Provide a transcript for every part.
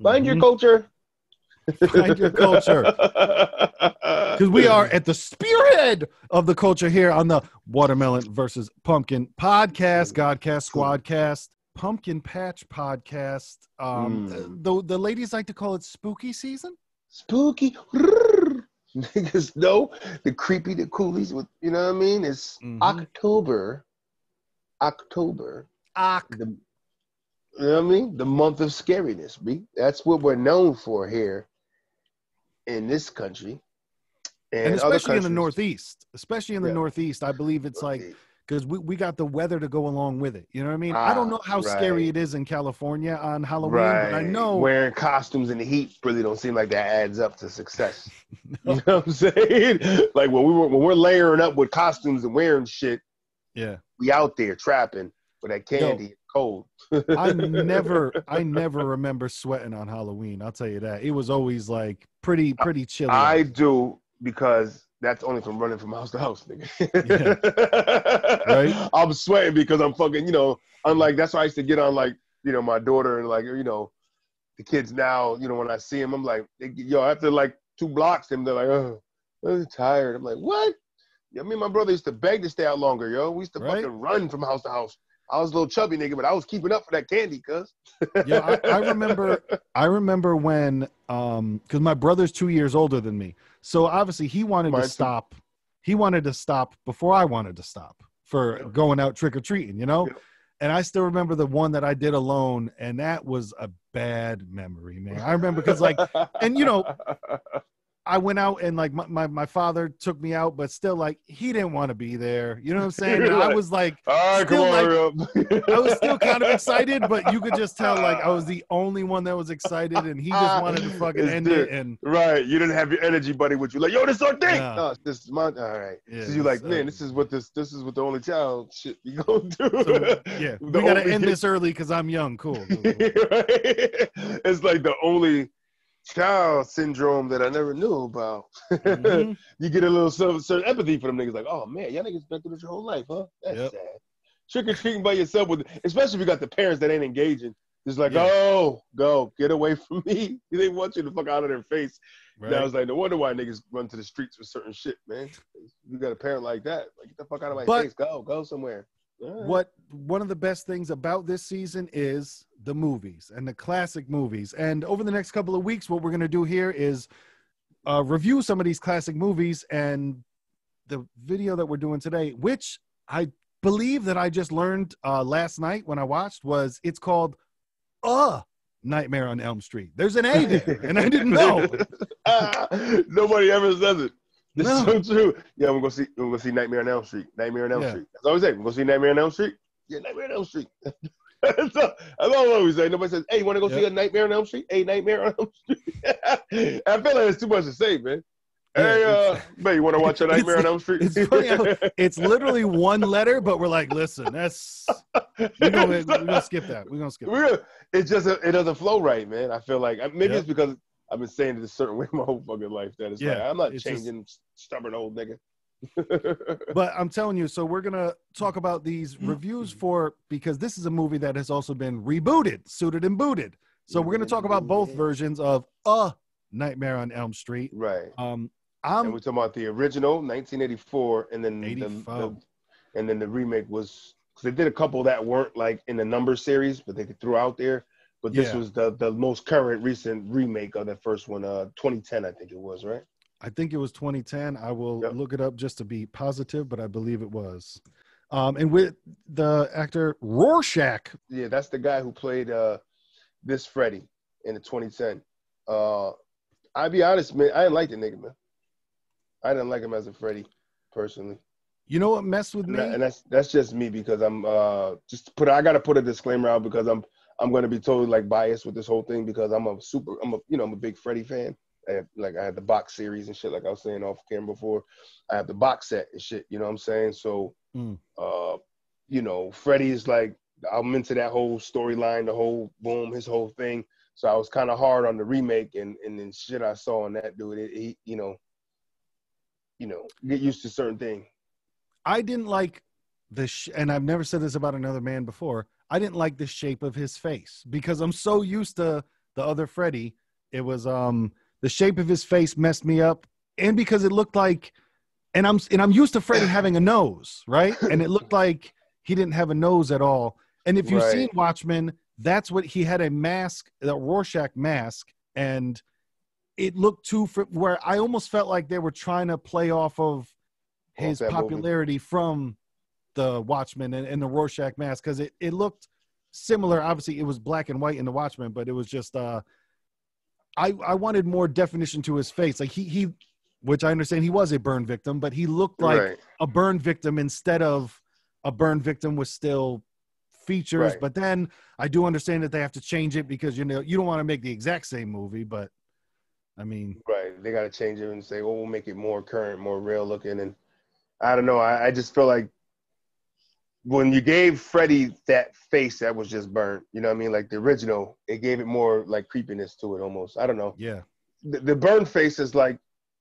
Find your culture. Find your culture. Because we are at the spearhead of the culture here on the Watermelon versus Pumpkin podcast, Godcast, Squadcast, Pumpkin Patch podcast. The ladies like to call it spooky season. Spooky. Niggas know the creepy, the coolies. With, you know what I mean? It's October. You know what I mean? The month of scariness, B. That's what we're known for here in this country. And especially in the Northeast. Especially in the Northeast, I believe it's like, because we got the weather to go along with it. You know what I mean? I don't know how scary it is in California on Halloween, but I know wearing costumes in the heat really don't seem like that adds up to success. No. You know what I'm saying? Like when we're layering up with costumes and wearing shit, we out there trapping for that candy. Cold. I never remember sweating on Halloween. I'll tell you that. It was always like pretty chilly. I do, because that's only from running from house to house, nigga. Right? I'm sweating because I'm fucking, unlike, that's why I used to get on, like, my daughter and, like, the kids now, when I see them, I'm like, after like 2 blocks, they're like, oh, I'm tired. I'm like, what? Me and my brother used to beg to stay out longer, yo. We used to fucking run from house to house. I was a little chubby nigga, but I was keeping up for that candy, cuz. Yeah, I remember when, because my brother's 2 years older than me. So obviously he wanted to stop. He wanted to stop before I wanted to stop for going out trick-or-treating, And I still remember the one that I did alone, and that was a bad memory, man. I remember because and I went out and like my father took me out, but still like he didn't want to be there. You know what I'm saying? And I was like, all right, come on, I was still kind of excited, but you could just tell like I was the only one that was excited, and he just wanted to fucking end it. And you didn't have your energy buddy with you, like, yo, this is our thing. No, this is my all right. Yeah, so you like, man, this is what the only child shit you gonna do. So, we gotta end this early because I'm young. Cool. It's like the only child syndrome that I never knew about. You get a little certain empathy for them niggas, like, oh man, y'all niggas been through this your whole life, huh? That's sad. Trick or treating by yourself, especially if you got the parents that ain't engaging. It's like, oh, go get away from me. They want you to fuck out of their face. Right. Now it's like, no wonder why niggas run to the streets for certain shit, man. You got a parent like that, like, get the fuck out of my face. Go somewhere. One of the best things about this season is the movies and the classic movies. And over the next couple of weeks, what we're going to do here is review some of these classic movies. And the video that we're doing today, which I believe that I just learned last night when I watched, it's called Nightmare on Elm Street. There's an A there, and I didn't know. Nobody ever says it. This is so true. Yeah, we're gonna see Nightmare on Elm Street. Nightmare on Elm Street. That's all we say. We're gonna see Nightmare on Elm Street. Yeah, Nightmare on Elm Street. That's all I always say. Nobody says, "Hey, you want to go see a Nightmare on Elm Street?" Hey, Nightmare on Elm Street. I feel like it's too much to say, man. Hey, man, you want to watch a Nightmare on Elm Street? It's funny it's literally one letter, but we're like, listen, we're gonna skip that. We're gonna skip that. It doesn't flow right, man. I feel like maybe it's because I've been saying it a certain way my whole fucking life that it's like I'm not changing, stubborn old nigga. But I'm telling you, so we're gonna talk about these reviews because this is a movie that has also been rebooted, suited and booted. So we're gonna talk about both versions of Nightmare on Elm Street. Right. And we're talking about the original 1984, and then the remake was, because they did a couple that weren't like in the number series, but they threw out there. But this was the most current recent remake of the first one, 2010, I think it was, right? I think it was 2010. I will look it up just to be positive, but I believe it was. And with the actor Rorschach. Yeah, that's the guy who played this Freddy in the 2010. I'll be honest, man, I didn't like the nigga, man. I didn't like him as a Freddy, personally. You know what messed with me? And that's just me, because I'm I gotta put a disclaimer out, because I'm gonna be totally like biased with this whole thing, because I'm a big Freddy fan. I had the box series and shit, like I was saying off camera before. I have the box set and shit, you know what I'm saying? So Freddy is like, I'm into that whole storyline, the whole boom, his whole thing. So I was kind of hard on the remake, and then shit I saw on that dude, get used to certain things. I didn't like and I've never said this about another man before. I didn't like the shape of his face, because I'm so used to the other Freddy, it was the shape of his face messed me up, and because it looked like, and I'm used to Freddy having a nose, right? And it looked like he didn't have a nose at all. And if you've seen Watchmen, that's what he had, a mask, a Rorschach mask, and it looked where I almost felt like they were trying to play off of his popularity movie from the Watchmen and the Rorschach mask, because it looked similar. Obviously, it was black and white in the Watchmen, but it was just I wanted more definition to his face. Like he, which I understand he was a burn victim, but he looked like a burn victim instead of a burn victim with still features. But then I do understand that they have to change it because, you know, you don't want to make the exact same movie, but I mean, they got to change it and say, well, we'll make it more current, more real looking. And I don't know. I just feel like when you gave Freddy that face that was just burnt, you know what I mean? Like the original, it gave it more like creepiness to it almost. I don't know. Yeah. The burn face is like,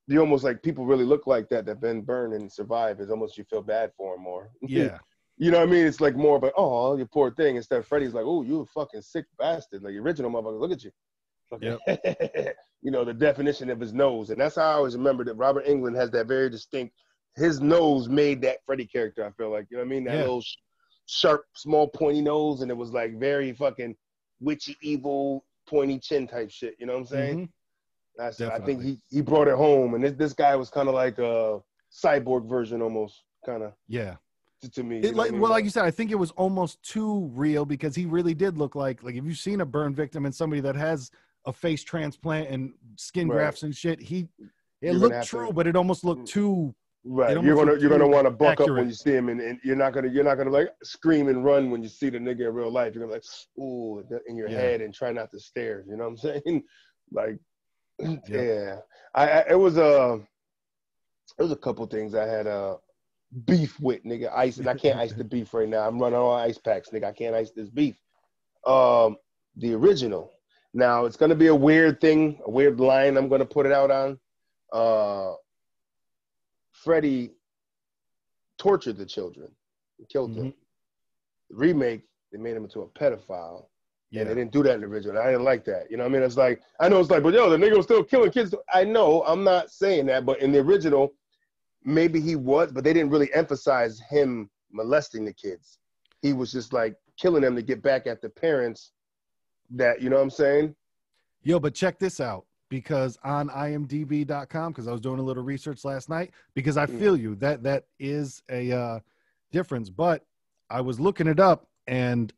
you almost like people really look like that been burned and survived. It's almost you feel bad for them more. Yeah. You know what I mean? It's like more of a, oh, you poor thing. Instead of Freddy's like, oh, you a fucking sick bastard. Like the original motherfucker, look at you. Yep. You know, the definition of his nose. And that's how I always remember that Robert Englund has that very distinct, his nose made that Freddy character, I feel like. You know what I mean? That little sharp, small, pointy nose. And it was like very fucking witchy, evil, pointy chin type shit. You know what I'm saying? Mm-hmm. I think he brought it home. And this guy was kind of like a cyborg version almost, kind of. Yeah. To me. Like you said, I think it was almost too real because he really did look like if you've seen a burn victim and somebody that has a face transplant and skin grafts and shit, it looked true, but it almost looked too right. You're gonna want to buck up when you see him, and you're not gonna like scream and run when you see the nigga in real life. You're gonna like ooh in your head and try not to stare. You know what I'm saying? Like it was a couple things I had beef with, nigga. Ice, and I can't ice the beef right now. I'm running on ice packs, nigga. I can't ice this beef. The original. Now it's gonna be a weird thing, a weird line I'm gonna put it out on. Freddy tortured the children, killed them. The remake, they made him into a pedophile. Yeah, and they didn't do that in the original. I didn't like that. You know what I mean? It's like, I know it's like, but yo, the nigga was still killing kids. I know, I'm not saying that, but in the original, maybe he was, but they didn't really emphasize him molesting the kids. He was just like killing them to get back at the parents that, you know what I'm saying? Yo, but check this out, because on imdb.com, because I was doing a little research last night, because I feel you, that is a difference. But I was looking it up, and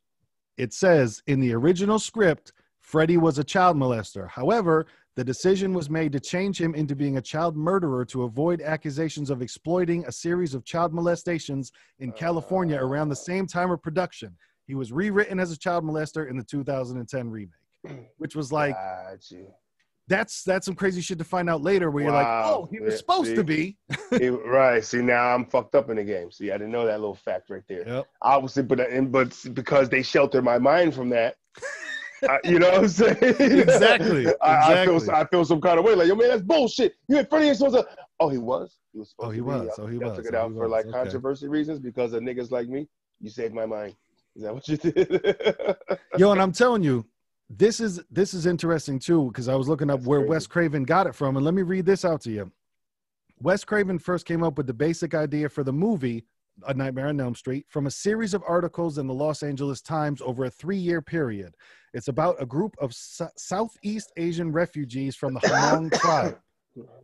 it says in the original script, Freddy was a child molester. However, the decision was made to change him into being a child murderer to avoid accusations of exploiting a series of child molestations in California around the same time of production. He was rewritten as a child molester in the 2010 remake, which was like, that's some crazy shit to find out later where you're like, oh, he was supposed to be. Right. See, now I'm fucked up in the game. See, I didn't know that little fact right there. Yep. Obviously, but because they sheltered my mind from that, you know what I'm saying? Exactly. I feel some kind of way. Like, yo, man, that's bullshit. You ain't Freddie ain't supposed to. Oh, he was. He was supposed to be. He took it out for like controversy reasons because of niggas like me. You saved my mind. Is that what you did? Yo, and I'm telling you, this is interesting too, because I was looking up where Wes Craven got it from, and let me read this out to you. Wes Craven first came up with the basic idea for the movie A Nightmare on Elm Street from a series of articles in the Los Angeles Times over a 3-year period. It's about a group of Southeast Asian refugees from the Hmong tribe,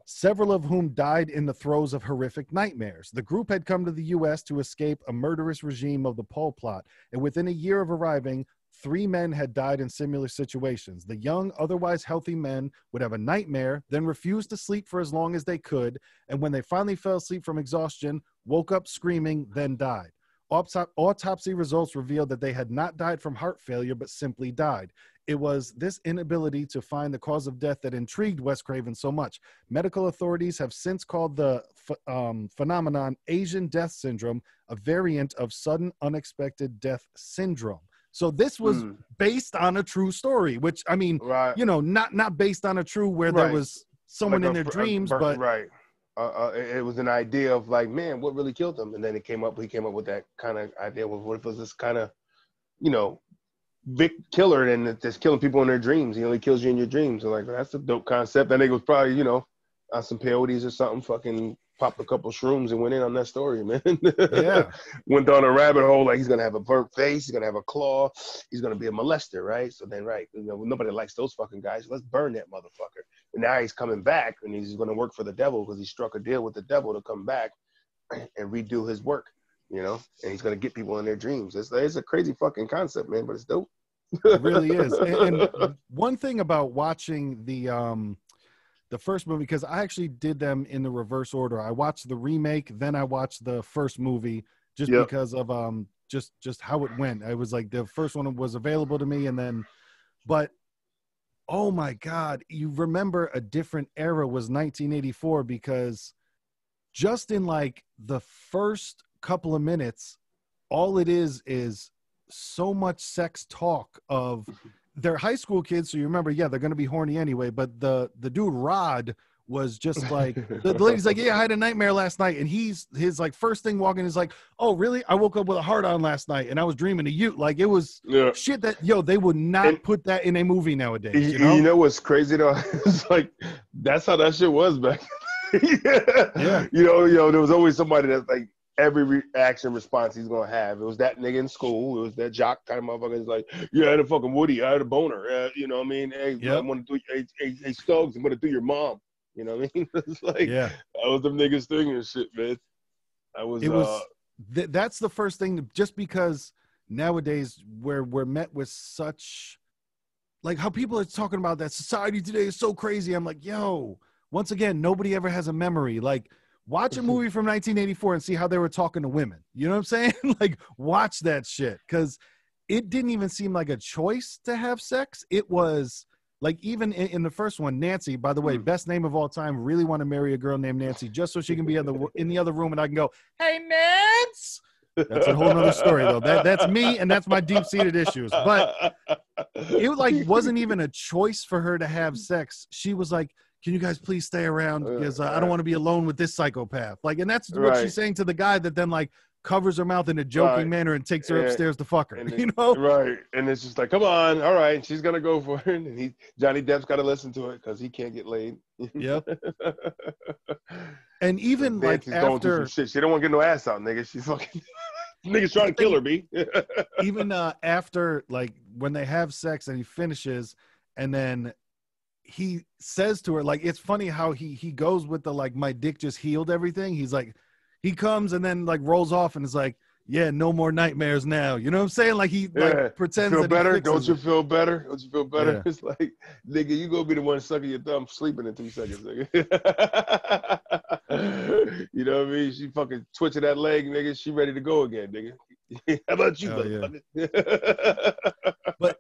several of whom died in the throes of horrific nightmares. The group had come to the U.S. to escape a murderous regime of the Pol Pot, and within a year of arriving, 3 men had died in similar situations. The young, otherwise healthy men would have a nightmare, then refuse to sleep for as long as they could, and when they finally fell asleep from exhaustion, woke up screaming, then died. Autopsy results revealed that they had not died from heart failure, but simply died. It was this inability to find the cause of death that intrigued Wes Craven so much. Medical authorities have since called the phenomenon Asian death syndrome, a variant of sudden unexpected death syndrome. So this was based on a true story, which, I mean, you know, not based on a true where there was someone like in their dreams, but it was an idea of like, man, what really killed them? And then he came up with that kind of idea. What if it was this kind of, you know, Vic killer than just killing people in their dreams. He only kills you in your dreams. So like, that's a dope concept. That nigga was probably, on some peyotes or something, fucking popped a couple shrooms and went in on that story, man. Yeah. Went down a rabbit hole like he's gonna have a burnt face, he's gonna have a claw, he's gonna be a molester, right? So then, right, nobody likes those fucking guys. Let's burn that motherfucker. And now he's coming back and he's gonna work for the devil because he struck a deal with the devil to come back and redo his work, and he's gonna get people in their dreams. It's a crazy fucking concept, man, but it's dope. It really is. And one thing about watching the first movie, because I actually did them in the reverse order. I watched the remake, then I watched the first movie, just because of just how it went. I was like, the first one was available to me, and then, but oh my God, you remember a different era was 1984, because just in like the first couple of minutes, all it is so much sex talk of they're high school kids. So you remember, they're going to be horny anyway. But the dude Rod was just like, the lady's like, I had a nightmare last night. And his like first thing walking is like, oh really? I woke up with a heart on last night and I was dreaming of you. Like it was shit that, they would not put that in a movie nowadays. You know what's crazy though? It's like, that's how that shit was back. Yeah. There was always somebody that's like, every reaction response he's gonna have. It was that nigga in school. It was that jock kind of motherfucker. It's like, I had a fucking Woody. I had a boner. You know what I mean? Hey, I want to do. Hey, Stokes, I'm gonna do your mom. You know what I mean? It's like that was them niggas thing and shit, man. That's the first thing. Just because nowadays we're met with such, like how people are talking about that society today is so crazy. I'm like, once again, nobody ever has a memory. Like, watch a movie from 1984 and see how they were talking to women. You know what I'm saying? Like, watch that shit. Because it didn't even seem like a choice to have sex. It was like, even in the first one, Nancy, by the way, best name of all time, really want to marry a girl named Nancy just so she can be in the other room and I can go, hey, Nance. That's a whole nother story, though. That's me, and that's my deep-seated issues. But it like wasn't even a choice for her to have sex. She was like, can you guys please stay around because I don't want to be alone with this psychopath. Like, and that's what she's saying to the guy that then like covers her mouth in a joking manner and takes her upstairs to fuck her. Right. And it's just like, come on, all right, and she's gonna go for it. And Johnny Depp's got to listen to it because he can't get laid. Yep. And even like after shit, she don't want to get no ass out, nigga. She's fucking niggas trying to kill her, B. Even after like when they have sex and he finishes, and then he says to her, like, it's funny how he goes with the like, my dick just healed everything. He's like, he comes and then like rolls off and is like, no more nightmares now. You know what I'm saying? Like he like pretends feel better. Don't you feel better? Don't you feel better? Yeah. It's like, nigga, you gonna be the one sucking your thumb sleeping in 3 seconds, nigga. You know what I mean? She fucking twitching that leg, nigga. She ready to go again, nigga. How about you, motherfucker? But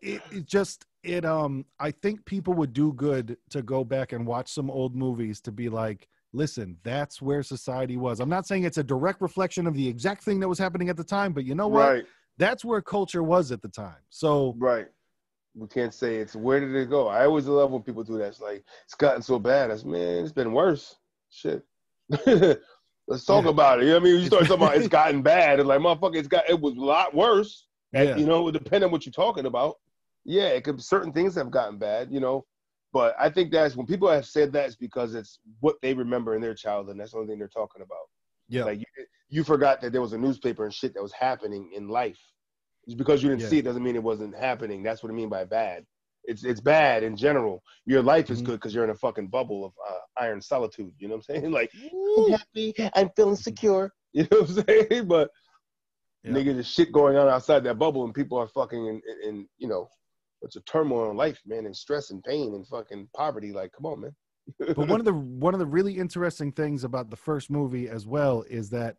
I think people would do good to go back and watch some old movies to be like, listen, that's where society was. I'm not saying it's a direct reflection of the exact thing that was happening at the time, but you know what? Right. That's where culture was at the time. So right. We can't say it's where did it go. I always love when people do that. It's like, it's gotten so bad. Man, it's been worse. Shit. Let's talk about it. You know what I mean? You start talking about it's gotten bad. And like, motherfucker, it was a lot worse. And, depending on what you're talking about. Yeah, certain things have gotten bad, But I think that's when people have said that, it's because it's what they remember in their childhood. And that's the only thing they're talking about. Yeah. Like you forgot that there was a newspaper and shit that was happening in life. Just because you didn't see it doesn't mean it wasn't happening. That's what I mean by bad. It's bad in general. Your life is good because you're in a fucking bubble of iron solitude. You know what I'm saying? Like, I'm happy, I'm feeling secure. You know what I'm saying? But nigga, there's shit going on outside that bubble, and people are fucking in it's a turmoil in life, man, and stress and pain and fucking poverty. Like, come on, man. But one of the really interesting things about the first movie as well is that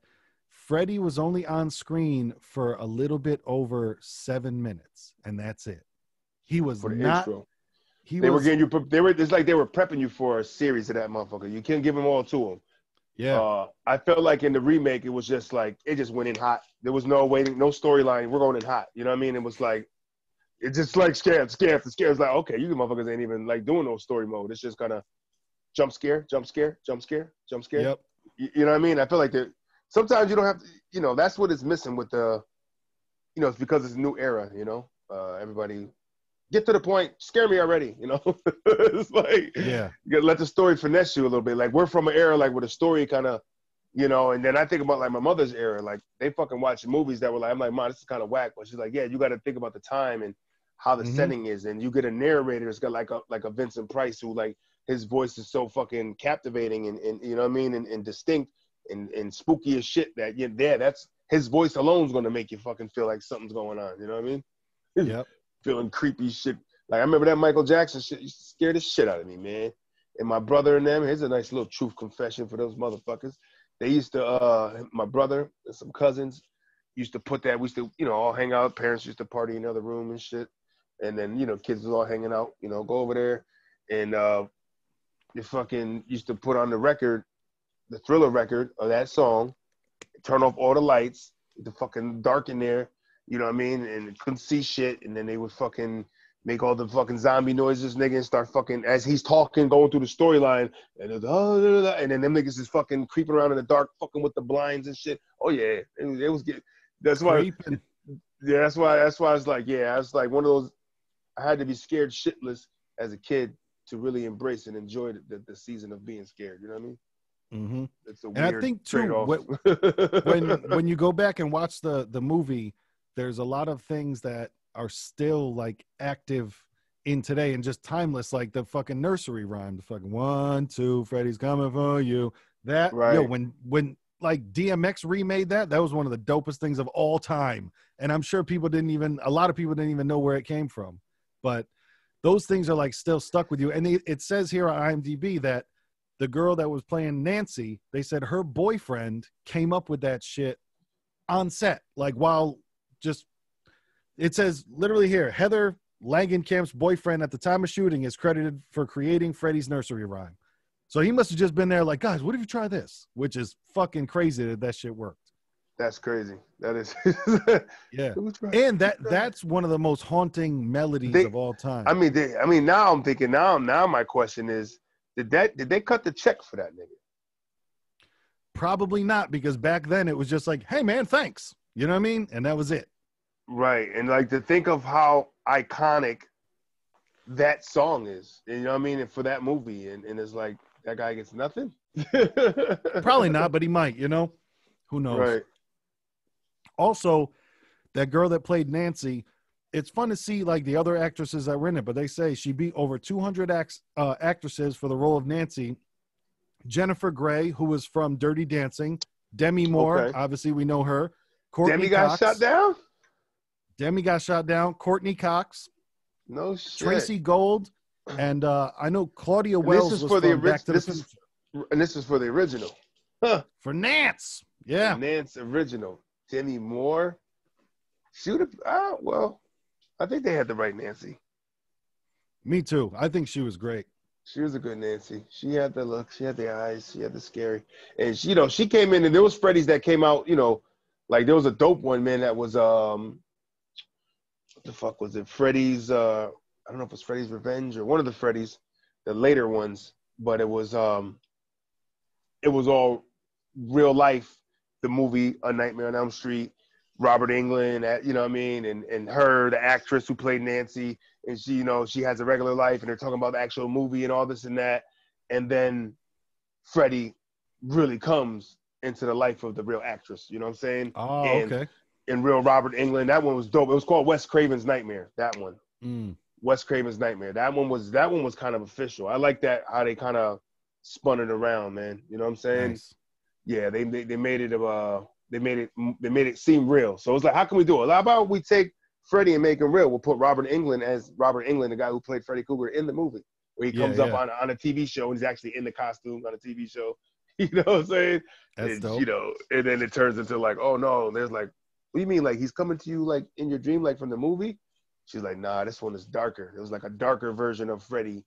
Freddy was only on screen for a little bit over 7 minutes, and that's it. He was for the not. Intro. Were getting you. It's like they were prepping you for a series of that motherfucker. You can't give them all to them. Yeah. I felt like in the remake, it was just like it just went in hot. There was no waiting, no storyline. We're going in hot. You know what I mean? It was like. It's just like scare. It's like, okay, you motherfuckers ain't even like doing no story mode. It's just kind of jump scare. Yep. You know what I mean? I feel like sometimes you don't have to, that's what it's missing with the, it's because it's a new era, everybody get to the point, scare me already, you know? It's like, Yeah. you gotta let the story finesse you a little bit. Like, we're from an era, like, where the story kind of, you know, and then I think about, like, my mother's era. Like, they fucking watch movies that were like, I'm like, Mom, this is kind of whack. But she's like, yeah, you got to think about the time and how the setting is. And you get a narrator that's got, like a Vincent Price who, like, his voice is so fucking captivating and you know what I mean, and distinct and spooky as shit that, yeah, that's his voice alone is going to make you fucking feel like something's going on. You know what I mean? Yep. Feeling creepy shit. Like, I remember that Michael Jackson shit used to scare the shit out of me, man. And my brother and them, here's a nice little truth confession for those motherfuckers. They used to, my brother and some cousins used to put that, we used to, you know, all hang out. Parents used to party in the other room and shit. And then, you know, kids was all hanging out, you know, go over there. And they fucking used to put on the record, the Thriller record of that song, turn off all the lights, the fucking dark in there, you know what I mean? And couldn't see shit. And then they would fucking make all the fucking zombie noises, nigga, and start fucking, as he's talking, going through the storyline, and it was, and then them niggas is fucking creeping around in the dark, fucking with the blinds and shit. Oh yeah, it was good. That's why. Creeping. Yeah, that's why I was like, yeah, I was like one of those. I had to be scared shitless as a kid to really embrace and enjoy the season of being scared. You know what I mean? Mm-hmm. It's a and weird I think trade-off. too, when you go back and watch the movie, there's a lot of things that are still like active in today and just timeless, like the fucking nursery rhyme, the fucking 1, 2, Freddy's coming for you. That right. Yo, when like DMX remade that was one of the dopest things of all time. And I'm sure a lot of people didn't even know where it came from. But those things are like still stuck with you. And it says here on IMDb that the girl that was playing Nancy, they said her boyfriend came up with that shit on set, like while just, it says literally here, Heather Langenkamp's boyfriend at the time of shooting is credited for creating Freddy's nursery rhyme. So he must have just been there like, guys, what if you try this? Which is fucking crazy that shit worked. That's crazy. That is. Yeah. And that's one of the most haunting melodies of all time. I mean, now I'm thinking, now my question is, did they cut the check for that nigga? Probably not, because back then it was just like, hey man, thanks. You know what I mean? And that was it. Right. And like to think of how iconic that song is, you know what I mean? And for that movie, and it's like, that guy gets nothing? Probably not, but he might, you know? Who knows? Right. Also, that girl that played Nancy, it's fun to see like the other actresses that were in it, but they say she beat over 200 actresses for the role of Nancy. Jennifer Grey, who was from Dirty Dancing, Demi Moore, obviously we know her. Courtney Demi got Cox, shot down? Demi got shot down. Courtney Cox. No shit. Tracy Gold. And I know Claudia Wells was from Back to the Future. And this is for the original. Huh. For Nance. Yeah. The Nance original. Demi Moore. She would have, well, I think they had the right Nancy. Me too. I think she was great. She was a good Nancy. She had the look. She had the eyes. She had the scary. And she, you know, she came in, and there was Freddy's that came out, you know, like there was a dope one, man, that was, what the fuck was it? Freddy's, I don't know if it was Freddy's Revenge or one of the Freddy's, the later ones, but it was all real life. The movie A Nightmare on Elm Street, Robert Englund, you know what I mean, and her, the actress who played Nancy, and she, you know, she has a regular life, and they're talking about the actual movie and all this and that, and then Freddy really comes into the life of the real actress, you know what I'm saying? Oh, okay. And real Robert Englund, that one was dope. It was called Wes Craven's Nightmare. That one, Wes Craven's Nightmare. That one was kind of official. I like that, how they kind of spun it around, man. You know what I'm saying? Nice. Yeah, they made it seem real. So it's like, how can we do it? How about we take Freddy and make him real? We'll put Robert Englund as Robert Englund, the guy who played Freddy Krueger in the movie, where he comes up on a TV show and he's actually in the costume on a TV show. You know what I'm saying? That's dope. You know, and then it turns into like, oh no, there's like, what do you mean? Like he's coming to you like in your dream, like from the movie? She's like, nah, this one is darker. It was like a darker version of Freddy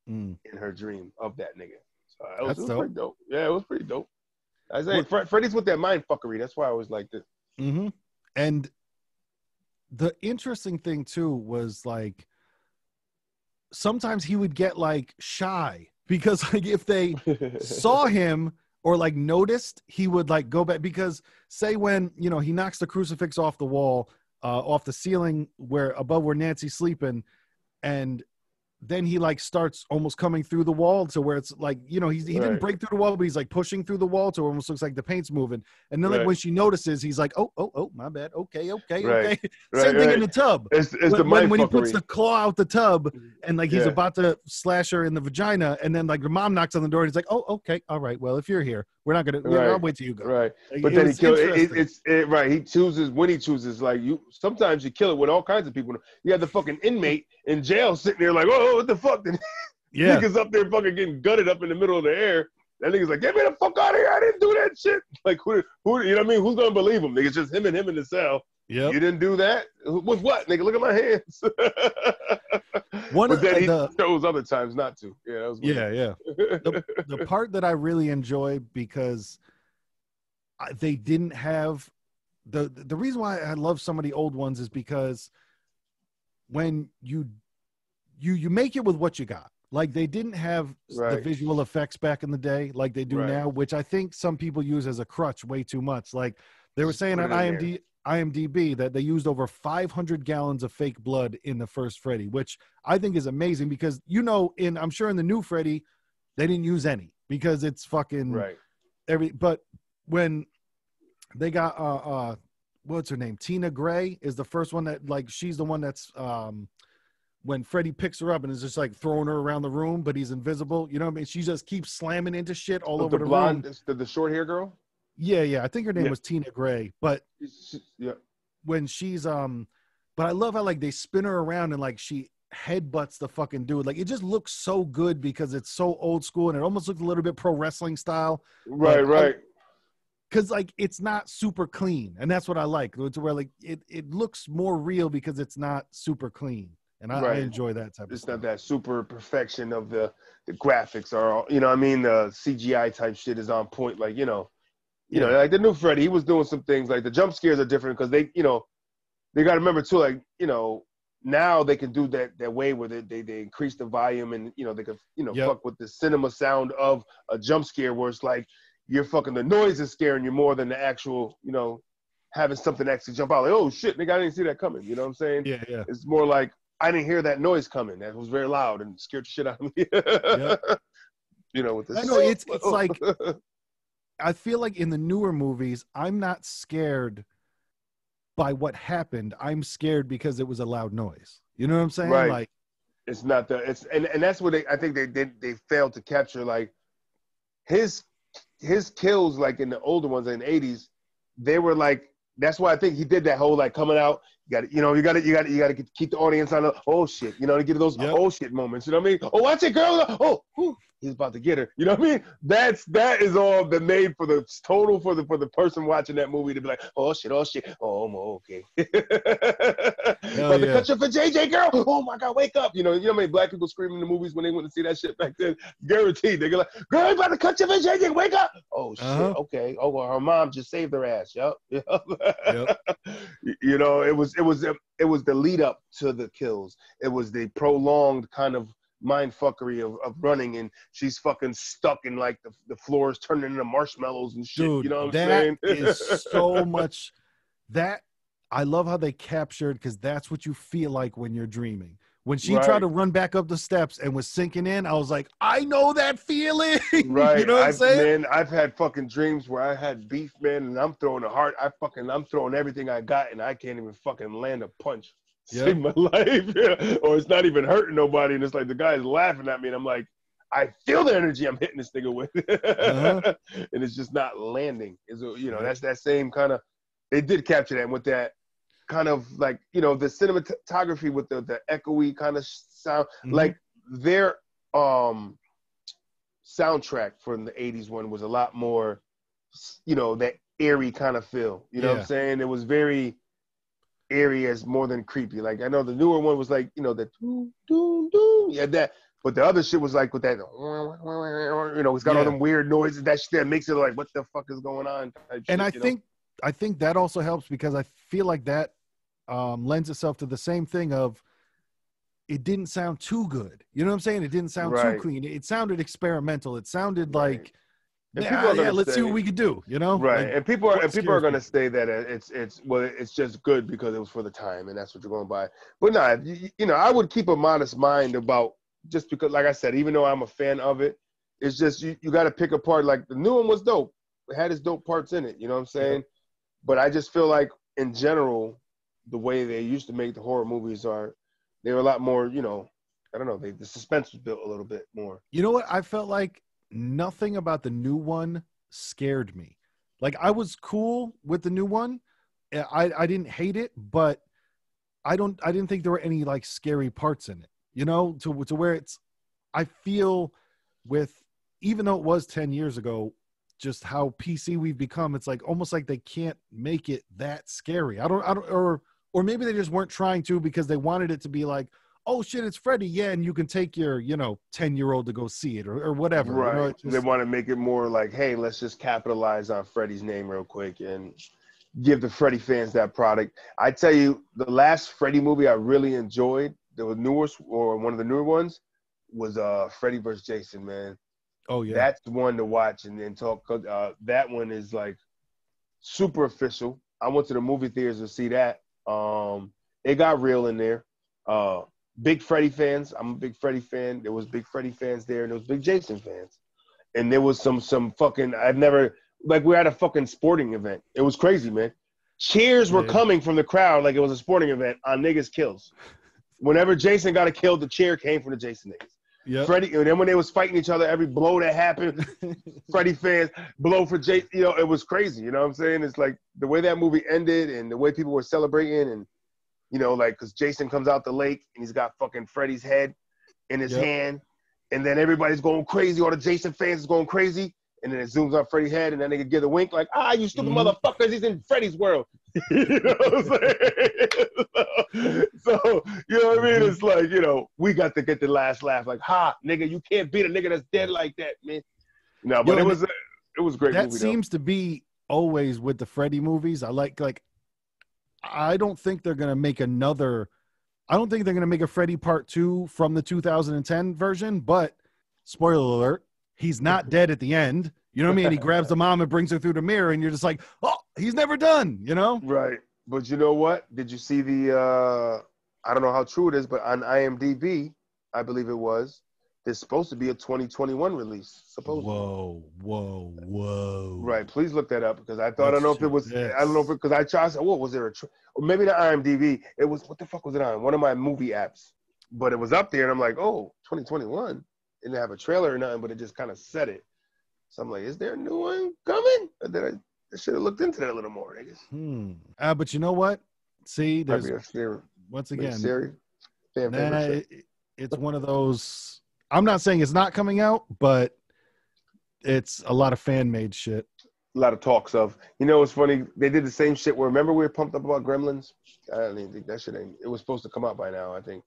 in her dream of that nigga. So it was pretty dope. Yeah, it was pretty dope. I say Freddy's with that mind fuckery. That's why I was like this. Mm-hmm. And the interesting thing too was like sometimes he would get like shy because like if they saw him or like noticed, he would like go back, because say when, you know, he knocks the crucifix off the wall, off the ceiling above where Nancy's sleeping, and then he like starts almost coming through the wall to where it's like, he didn't break through the wall, but he's like pushing through the wall to where it almost looks like the paint's moving. And then like when she notices, he's like, oh, my bad. Okay. Same thing in the tub. It's when he puts the claw out the tub and like he's about to slash her in the vagina, and then like the mom knocks on the door and he's like, oh, okay, all right, well, if you're here, we're not gonna I'll wait till you go. Right. Like, but then he kills it. Right. He chooses when he chooses, like sometimes you kill it with all kinds of people. You have the fucking inmate in jail sitting there like, oh, what the fuck? Yeah. Niggas up there fucking getting gutted up in the middle of the air. That nigga's like, get me the fuck out of here. I didn't do that shit. Like, who you know what I mean? Who's going to believe him? Nigga, it's just him in the cell. Yep. You didn't do that? With what? Nigga, look at my hands. But then he chose other times not to. Yeah, that was weird. Yeah. The part that I really enjoy, because they didn't have the reason why I love some of the old ones is because when you make it with what you got. Like, they didn't have the visual effects back in the day like they do now, which I think some people use as a crutch way too much. Like, they were saying on IMDb that they used over 500 gallons of fake blood in the first Freddy, which I think is amazing because, I'm sure in the new Freddy, they didn't use any because it's fucking but when they got, what's her name? Tina Gray is the first one that, like, she's the one that's, when Freddy picks her up and is just like throwing her around the room, but he's invisible. You know what I mean? She just keeps slamming into shit all over the room. The short hair girl? Yeah. I think her name was Tina Gray, but when she's, but I love how like they spin her around and like she headbutts the fucking dude. Like, it just looks so good because it's so old school and it almost looks a little bit pro wrestling style. Right. Because like it's not super clean, and that's what I like. To where like it looks more real because it's not super clean. And I enjoy that type of stuff. It's not that super perfection of the graphics or, you know what I mean? The CGI type shit is on point. Like, like the new Freddy, he was doing some things like the jump scares are different because they got to remember too, like, now they can do that way where they increase the volume and, they can, fuck with the cinema sound of a jump scare where it's like you're fucking, the noise is scaring you more than the actual, having something actually jump out. Like, oh shit, nigga, I didn't see that coming. You know what I'm saying? Yeah. It's more like, I didn't hear that noise coming. That was very loud and scared the shit out of me. With this. I know it's like, I feel like in the newer movies, I'm not scared by what happened. I'm scared because it was a loud noise. You know what I'm saying? Right. Like, it's not and that's what I think they failed to capture. Like his kills, like in the older ones in the 80s, they were like. That's why I think he did that whole like coming out. You got to keep the audience on the oh shit. To give those oh shit moments. You know what I mean? Oh, watch it, girl. Oh, whew, he's about to get her. You know what I mean? That is all been made for the total for the person watching that movie to be like oh shit. Oh, okay. About to cut you for JJ, girl. Oh my God, wake up. You know how many black people screaming in the movies when they went to see that shit back then? Guaranteed. They're like, girl, about to cut you for JJ. Wake up. Oh shit. Okay. Oh well, her mom just saved her ass. Yep. It was the lead up to the kills. It was the prolonged kind of mind fuckery of running, and she's fucking stuck in like the floor is turning into marshmallows and shit. Dude, you know what I'm saying? That is so much. That I love how they captured, because that's what you feel like when you're dreaming. When she tried to run back up the steps and was sinking in, I was like, I know that feeling. Right. You know what I'm saying? Man, I've had fucking dreams where I had beef, man, and I'm throwing a heart. I'm throwing everything I got, and I can't even fucking land a punch. Save my life. Or it's not even hurting nobody, and it's like the guy's laughing at me, and I'm like, I feel the energy I'm hitting this nigga with. And it's just not landing. That's that same kind of, they did capture that with that kind of like, the cinematography with the echoey kind of sound, like their soundtrack from the 80s one was a lot more, that airy kind of feel, you know what I'm saying? It was very airy as more than creepy. Like I know the newer one was like, the doo, doo, doo, that, but the other shit was like with that, it's got all them weird noises, that shit that makes it like, what the fuck is going on? And I think that also helps because I feel like that lends itself to the same thing of it didn't sound too good. You know what I'm saying? It didn't sound too clean. It sounded experimental. It sounded like And people are yeah, let's see what we could do, you know? Right. Like, And people are going to say that it's just good because it was for the time and that's what you're going by. But no, you know, I would keep a modest mind about, just because, like I said, even though I'm a fan of it, it's just you got to pick apart. Like the new one was dope. It had its dope parts in it, you know what I'm saying? Yeah. But I just feel like in general, the way they used to make the horror movies they were a lot more, you know, I don't know, the suspense was built a little bit more. You know what? I felt like nothing about the new one scared me. Like, I was cool with the new one. I didn't hate it, but I didn't think there were any like scary parts in it, you know, to where I feel with, even though it was 10 years ago, just how PC we've become, it's like almost like they can't make it that scary. Or maybe they just weren't trying to, because they wanted it to be like, oh shit, it's Freddy. Yeah. And you can take your, you know, 10-year-old to go see it or whatever. Right. You know, they want to make it more like, hey, let's just capitalize on Freddy's name real quick and give the Freddy fans that product. I tell you, the last Freddy movie I really enjoyed, the newest or one of the newer ones, was Freddy vs. Jason, man. Oh yeah. That's one to watch and then talk. That one is like super official. I went to the movie theaters to see that. It got real in there. Big Freddy fans. I'm a big Freddy fan. There was big Freddy fans there, and there was big Jason fans. And there was some fucking, we're at a fucking sporting event. It was crazy, man. Cheers were coming from the crowd like it was a sporting event on niggas' kills. Whenever Jason got a kill, the cheer came from the Jason niggas. Yep. Freddy, and then when they was fighting each other, every blow that happened, Freddy fans blow for Jason. You know, it was crazy. You know what I'm saying? It's like the way that movie ended and the way people were celebrating, and you know, like, because Jason comes out the lake and he's got fucking Freddy's head in his hand, and then everybody's going crazy. All the Jason fans is going crazy, and then it zooms on Freddy's head, and then they could give a wink like, you stupid motherfuckers, he's in Freddy's world. You know what I'm saying? So, you know what I mean? It's like, you know, we got to get the last laugh. Like, nigga, you can't beat a nigga that's dead like that, man. No, but it was a great movie. That seems to be always with the Freddy movies. I don't think they're going to make a Freddy Part 2 from the 2010 version, but spoiler alert, he's not dead at the end. You know what I mean? He grabs the mom and brings her through the mirror, and you're just like, oh, he's never done, you know? Right. But you know what? Did you see I don't know how true it is, but on IMDb, I believe it was, there's supposed to be a 2021 release, supposedly. Whoa. Right. Please look that up, because I thought, I don't know if it was, because I tried, what was there? Or maybe the IMDb, it was, what the fuck was it on? One of my movie apps. But it was up there, and I'm like, 2021. It didn't have a trailer or nothing, but it just kind of said it. So I'm like, is there a new one coming? Or did I should have looked into that a little more, I guess. But you know what? See, there's, once again, it's one of those, I'm not saying it's not coming out, but it's a lot of fan-made shit. A lot of talks of, you know, it's funny. They did the same shit where, remember we were pumped up about Gremlins? I don't even think that shit it was supposed to come out by now, I think.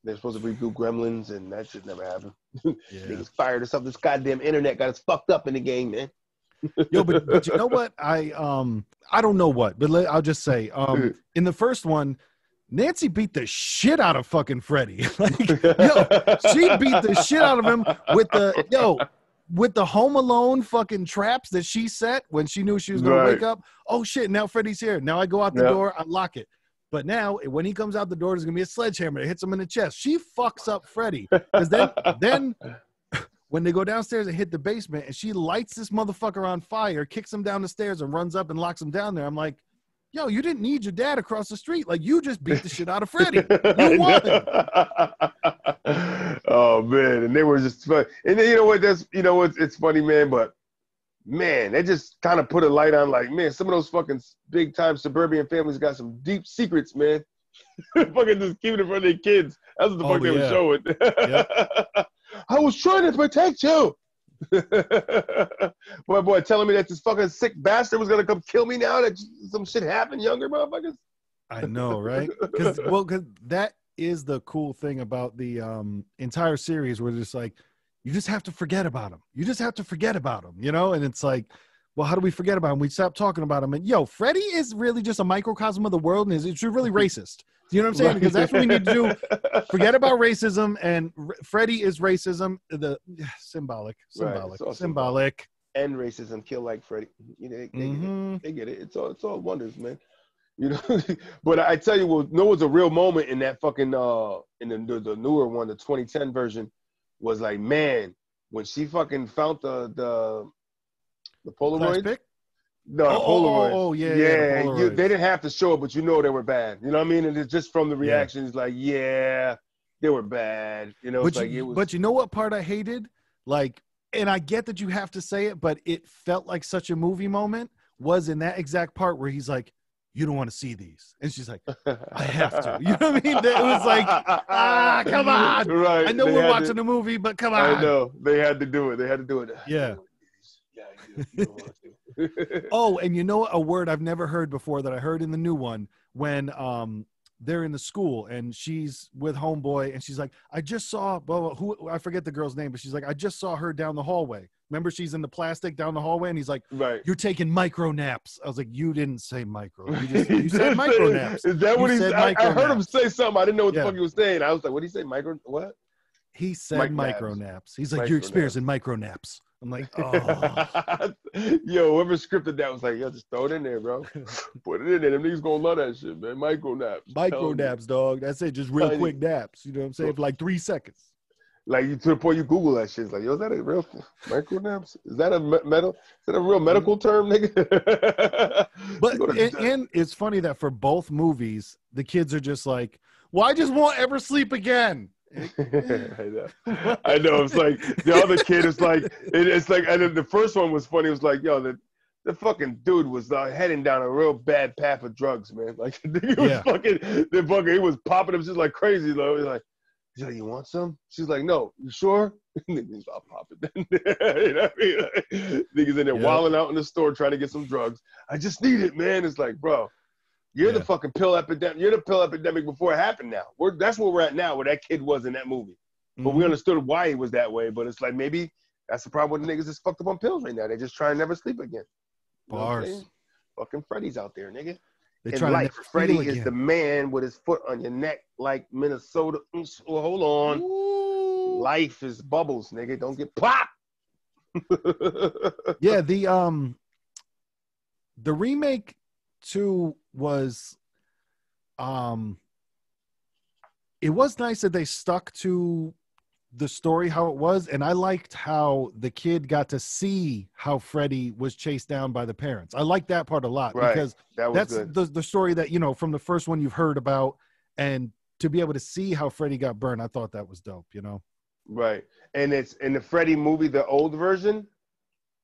They're supposed to reboot Gremlins, and that shit never happened. Niggas fired us up. This goddamn internet got us fucked up in the game, man. Yo, but you know what? I don't know what, but I'll just say, in the first one, Nancy beat the shit out of fucking Freddy. Like, she beat the shit out of him with the Home Alone fucking traps that she set when she knew she was gonna wake up. Oh shit! Now Freddy's here. Now I go out the door, I lock it. But now, when he comes out the door, there's going to be a sledgehammer that hits him in the chest. She fucks up Freddy. Because then when they go downstairs and hit the basement, and she lights this motherfucker on fire, kicks him down the stairs, and runs up and locks him down there, I'm like, yo, you didn't need your dad across the street. Like, you just beat the shit out of Freddy. You won. Oh, man. And they were just fun. And then, it's funny, man, but man, they just kind of put a light on, like, man, some of those fucking big-time suburban families got some deep secrets, man. Fucking just keeping it from their kids. That's what the fuck they were showing. I was trying to protect you. boy, telling me that this fucking sick bastard was going to come kill me now that some shit happened, younger motherfuckers. I know, right? Because that is the cool thing about the entire series, where it's like, you just have to forget about him. You just have to forget about him, you know? And it's like, well, how do we forget about him? We stop talking about him. And Freddy is really just a microcosm of the world, and it's really racist. You know what I'm saying? Because that's what we need to do. Forget about racism, and Freddy is racism. Symbolic. Right. Symbolic. And racism, kill like Freddy. You know, they get it. It's all wonders, man. You know, but I tell you what, was a real moment in that fucking in the newer one, the 2010 version, was like, man, when she fucking found the Polaroids. No, the Polaroids. Oh, yeah, the Polaroids. They didn't have to show it, but you know they were bad. You know what I mean? And it's just from the reactions, like, yeah, they were bad. You know, but you know what part I hated? Like, and I get that you have to say it, but it felt like such a movie moment was in that exact part where he's like, you don't want to see these. And she's like, I have to. You know what I mean? It was like, come on. Right. I know we're watching a movie, but come on. I know. They had to do it. Yeah. You don't want to. Oh, and you know a word I've never heard before that I heard in the new one when they're in the school and she's with homeboy and she's like, I just saw I forget the girl's name, but she's like, I just saw her down the hallway. Remember, she's in the plastic down the hallway, and he's like, right, you're taking micro naps. I was like, you didn't say micro. You said micro naps. Is that what he said? I heard him say something. I didn't know what the fuck he was saying. I was like, what did he say? Micro what? He said micro naps. He's like, you're experiencing micro naps. I'm like, oh. Yo, whoever scripted that was like, yo, just throw it in there, bro. Put it in there. Them niggas gonna love that shit, man. Micro naps. Micro naps, dog. That's it. Just real quick naps. You know what I'm saying? For like 3 seconds. Like, to the point you Google that shit. It's like, yo, is that a real micro naps? Is that a real medical term, nigga? But and it's funny that for both movies, the kids are just like, well, I just won't ever sleep again. I know. It's like the other kid is like, it's like, and then the first one was funny. It was like, yo, the fucking dude was heading down a real bad path of drugs, man. Like, he was he was popping them just like crazy, though. He's like, yo, you want some? She's like, no. You sure? Niggas, I'll pop it. You know what I mean? Like, niggas in there wilding out in the store trying to get some drugs. I just need it, man. It's like, bro, you're the fucking pill epidemic. You're the pill epidemic before it happened now. That's where we're at now, where that kid was in that movie. But we understood why he was that way. But it's like, maybe that's the problem with the niggas is fucked up on pills right now. They just try and never sleep again. You know Bars. Fucking Freddy's out there, nigga. They try to never Freddy is the man with his foot on your neck like Minnesota. Well, hold on. Ooh. Life is bubbles, nigga. Don't get popped. Yeah, the remake too was it was nice that they stuck to the story how it was, and I liked how the kid got to see how Freddy was chased down by the parents. I like that part a lot, because that's the story that, you know, from the first one you've heard about, and to be able to see how Freddy got burned, I thought that was dope, you know? Right. And it's in the Freddy movie, the old version,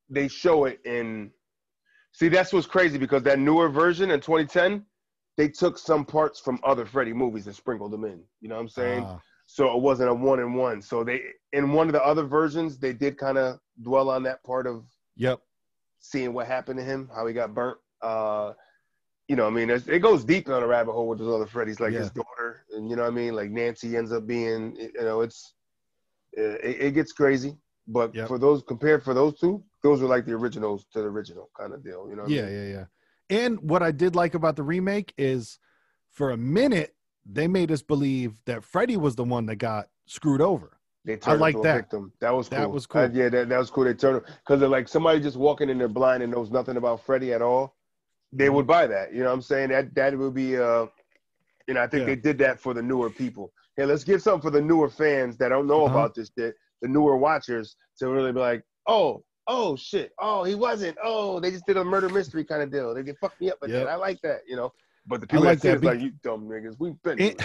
they show it in, see, that's what's crazy, because that newer version in 2010, they took some parts from other Freddy movies and sprinkled them in, you know what I'm saying? So it wasn't a 1-in-1. So they, in one of the other versions, they did kind of dwell on that part of seeing what happened to him, how he got burnt. You know, I mean, it goes deep on a rabbit hole with those other Freddys, like his daughter, and you know what I mean? Like Nancy ends up being, you know, it gets crazy. But for those two, those are like the originals to the original kind of deal, you know what I mean? Yeah. And what I did like about the remake is, for a minute, they made us believe that Freddy was the one that got screwed over. They turned him to a victim. That was cool. That was cool. That was cool. They turned, because they're like, somebody just walking in there blind and knows nothing about Freddy at all, they would buy that. You know what I'm saying? That would be, you know, I think they did that for the newer people. Hey, let's get something for the newer fans that don't know about this shit, the newer watchers, to really be like, oh shit, he wasn't, they just did a murder mystery kind of deal. They fucked me up with that. I like that, you know. But the people that say it's like, you dumb niggas, we've been doing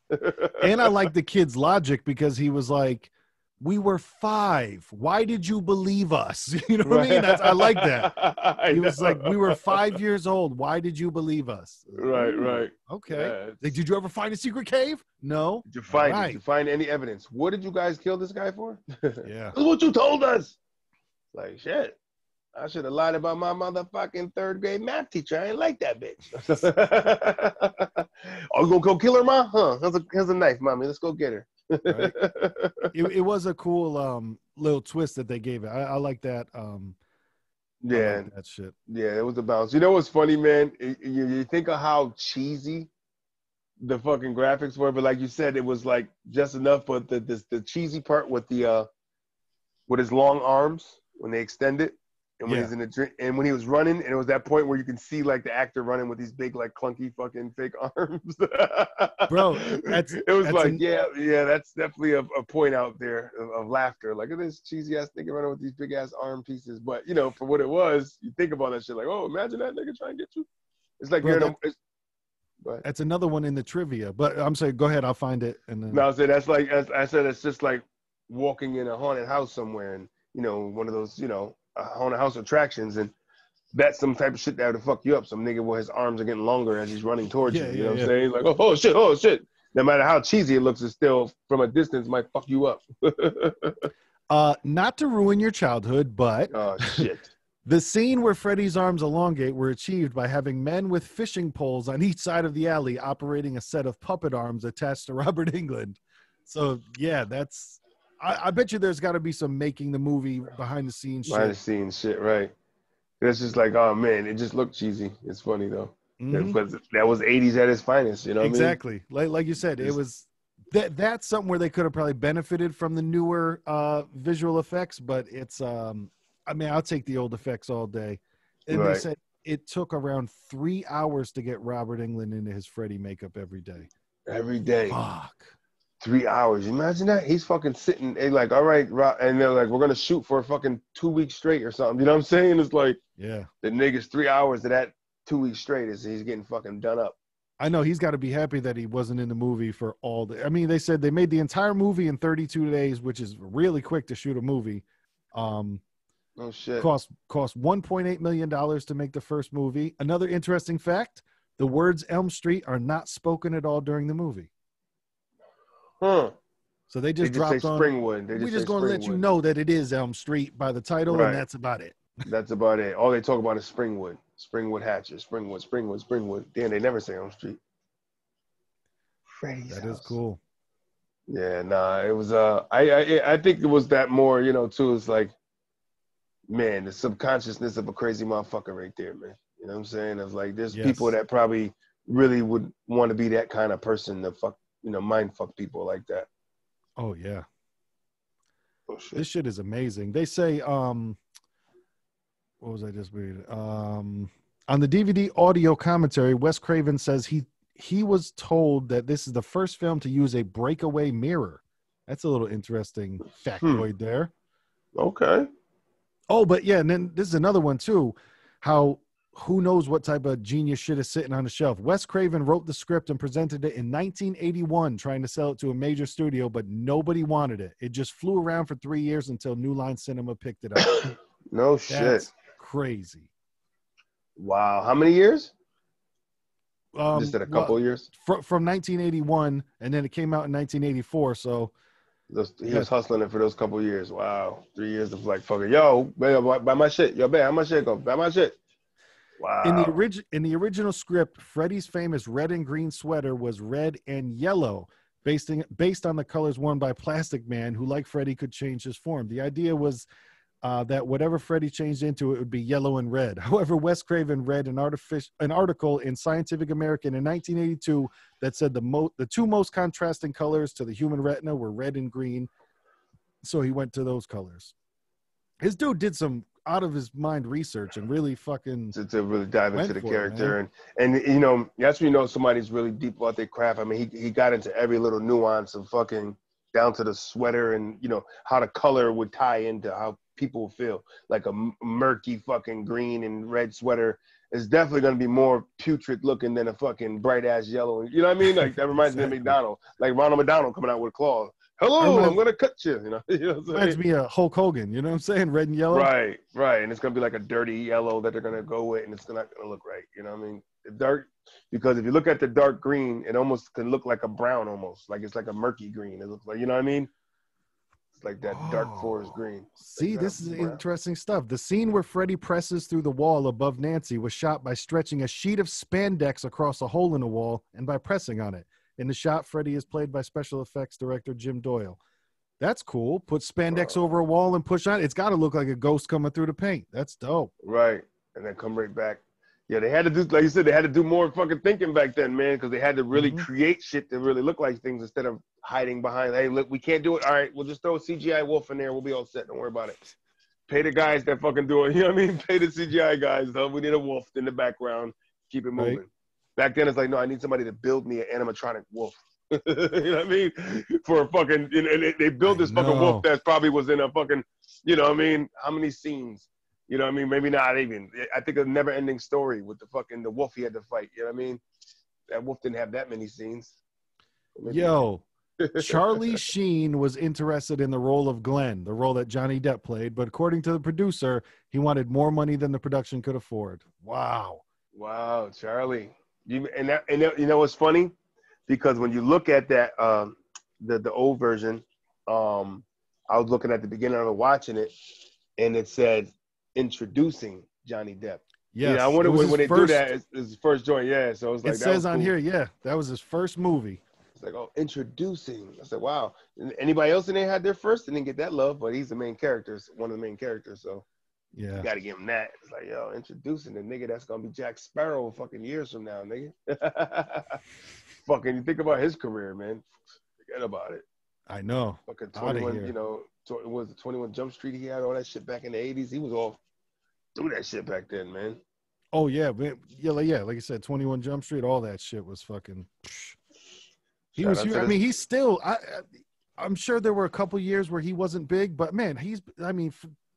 that. And I like the kid's logic, because he was like, we were 5. Why did you believe us? You know what I mean? I like that. He was like, we were 5 years old. Why did you believe us? Right. Okay. Yeah, like, did you ever find a secret cave? No. Did you find it? Did you find any evidence? What did you guys kill this guy for? Yeah. That's what you told us. Like, shit. I should have lied about my motherfucking 3rd grade math teacher. I ain't like that bitch. You gonna go kill her, ma? Huh? Here's a knife, mommy. Let's go get her. Right. It was a cool little twist that they gave it. I like that. Yeah, like that shit. Yeah, it was a bounce. You know what's funny, man? You think of how cheesy the fucking graphics were, but like you said, it was like just enough. But the cheesy part with with his long arms when they extend it, and when he's in the drink, and when he was running, and it was that point where you can see like the actor running with these big like clunky fucking fake arms. Bro, it was like that's definitely a point out there of laughter. Like, look at this cheesy ass nigga running with these big ass arm pieces. But you know, for what it was, you think about that shit like, oh, imagine that nigga trying to get you. It's like you're in a. That's another one in the trivia, but I'm saying, go ahead, I'll find it. And then... No, I said that's like, as I said, it's just like walking in a haunted house somewhere, and you know, one of those, you know, haunted house attractions, and that's some type of shit that would fuck you up. Some nigga where his arms are getting longer as he's running towards you. You know what I'm saying? Like, oh shit. No matter how cheesy it looks, it still from a distance might fuck you up. Not to ruin your childhood, but oh shit. The scene where Freddy's arms elongate were achieved by having men with fishing poles on each side of the alley operating a set of puppet arms attached to Robert Englund. So, yeah, that's... I bet you there's got to be some making the movie behind-the-scenes shit. Behind-the-scenes shit, right. It's just like, oh, man, it just looked cheesy. It's funny, though. Mm-hmm. That was 80s at its finest, you know what exactly. I mean? Like you said, it was... That's something where they could have probably benefited from the newer visual effects, but it's... I mean, I'll take the old effects all day. And they said it took around 3 hours to get Robert Englund into his Freddy makeup every day. Every day. Fuck. 3 hours. You imagine that? He's fucking sitting, they're like, all right, and they're like, we're going to shoot for a fucking 2 weeks straight or something. You know what I'm saying? It's like, the nigga's 3 hours of that 2 weeks straight is he's getting fucking done up. I know he's got to be happy that he wasn't in the movie for all the, I mean, they said they made the entire movie in 32 days, which is really quick to shoot a movie. Oh shit. Cost $1.8 million to make the first movie. Another interesting fact, the words Elm Street are not spoken at all during the movie. Huh. So they just dropped on Springwood. We're just going to let you know that it is Elm Street by the title, and that's about it. That's about it. All they talk about is Springwood. Springwood Hatches. Springwood. Damn, they never say Elm Street. Freddy's That house. is cool. Yeah, nah, it was I think it was that more, you know, too. It's like, man, the subconsciousness of a crazy motherfucker right there, man. You know what I'm saying? It's like there's people that probably really would want to be that kind of person to fuck, you know, mind fuck people like that. Oh yeah. Oh shit. This shit is amazing. They say, what was I just reading? On the DVD audio commentary, Wes Craven says he was told that this is the first film to use a breakaway mirror. That's a little interesting factoid there. Okay. Oh, but yeah, and then this is another one too. How who knows what type of genius shit is sitting on the shelf. Wes Craven wrote the script and presented it in 1981, trying to sell it to a major studio, but nobody wanted it. It just flew around for 3 years until New Line Cinema picked it up. No shit. That's crazy. Wow. How many years? Just a couple years? From 1981, and then it came out in 1984, so... He was hustling it for those couple years. Wow. 3 years of like, fucking, yo, buy my shit. Yo, babe, how much shit go? Buy my shit. Wow. In the original script, Freddy's famous red and green sweater was red and yellow, based on the colors worn by Plastic Man, who, like Freddy, could change his form. The idea was that whatever Freddy changed into, it would be yellow and red. However, Wes Craven read an article in Scientific American in 1982 that said the two most contrasting colors to the human retina were red and green, so he went to those colors. His dude did some out of his mind research and really fucking to really dive into the character, and you know, that's when you know somebody's really deep about their craft. I mean, he got into every little nuance of fucking down to the sweater, and you know how the color would tie into how people feel. Like a murky fucking green and red sweater is definitely going to be more putrid looking than a fucking bright ass yellow. You know what I mean? Like that reminds me of McDonald, like Ronald McDonald coming out with claws. Hello, I'm going to cut you. You know what I'm saying? Reminds me of Hulk Hogan. You know what I'm saying? Red and yellow. Right. And it's going to be like a dirty yellow that they're going to go with, and it's not going to look right. You know what I mean? Dark, because if you look at the dark green, it almost can look like a brown almost. Like it's like a murky green. It looks like, you know what I mean? Like that dark forest green. See, like this is interesting stuff. The scene where Freddy presses through the wall above Nancy was shot by stretching a sheet of spandex across a hole in the wall and by pressing on it. In the shot, Freddy is played by special effects director Jim Doyle. That's cool. Put spandex over a wall and push on it. It's got to look like a ghost coming through the paint. That's dope. Right. And then come right back. Yeah, they had to do, like you said, they had to do more fucking thinking back then, man, because they had to really create shit to really look like things instead of hiding behind, hey, look, we can't do it. All right, we'll just throw a CGI wolf in there. We'll be all set. Don't worry about it. Pay the guys that fucking do it. You know what I mean? Pay the CGI guys, though. We need a wolf in the background. Keep it moving. Right. Back then, it's like, no, I need somebody to build me an animatronic wolf. You know what I mean? For a fucking, and they built this fucking wolf that probably was in a fucking, you know what I mean? How many scenes? You know what I mean? Maybe not even. I think a never-ending story with the wolf he had to fight. You know what I mean? That wolf didn't have that many scenes. Yo, Charlie Sheen was interested in the role of Glenn, the role that Johnny Depp played, but according to the producer, he wanted more money than the production could afford. Wow. Wow, Charlie. You know what's funny? Because when you look at that the old version, I was looking at the beginning of it, watching it, and it said introducing Johnny Depp. Yes, I wonder when they do that. It's his first joint, yeah. So it was like, it says on here, yeah, that was his first movie. It's like, oh, introducing. I said, wow. Anybody else in there had their first? They didn't get that love, but he's the main character, one of the main characters. So yeah, you got to give him that. It's like, yo, introducing the nigga that's gonna be Jack Sparrow fucking years from now, nigga. Fucking, you think about his career, man. Forget about it. I know. Fucking 21, it was the 21 Jump Street. He had all that shit back in the 80s. He was all through that shit back then, man. Oh yeah, man. Like I said, 21 Jump Street, all that shit was fucking. He was. I mean, he's still. I'm sure there were a couple years where he wasn't big, but man,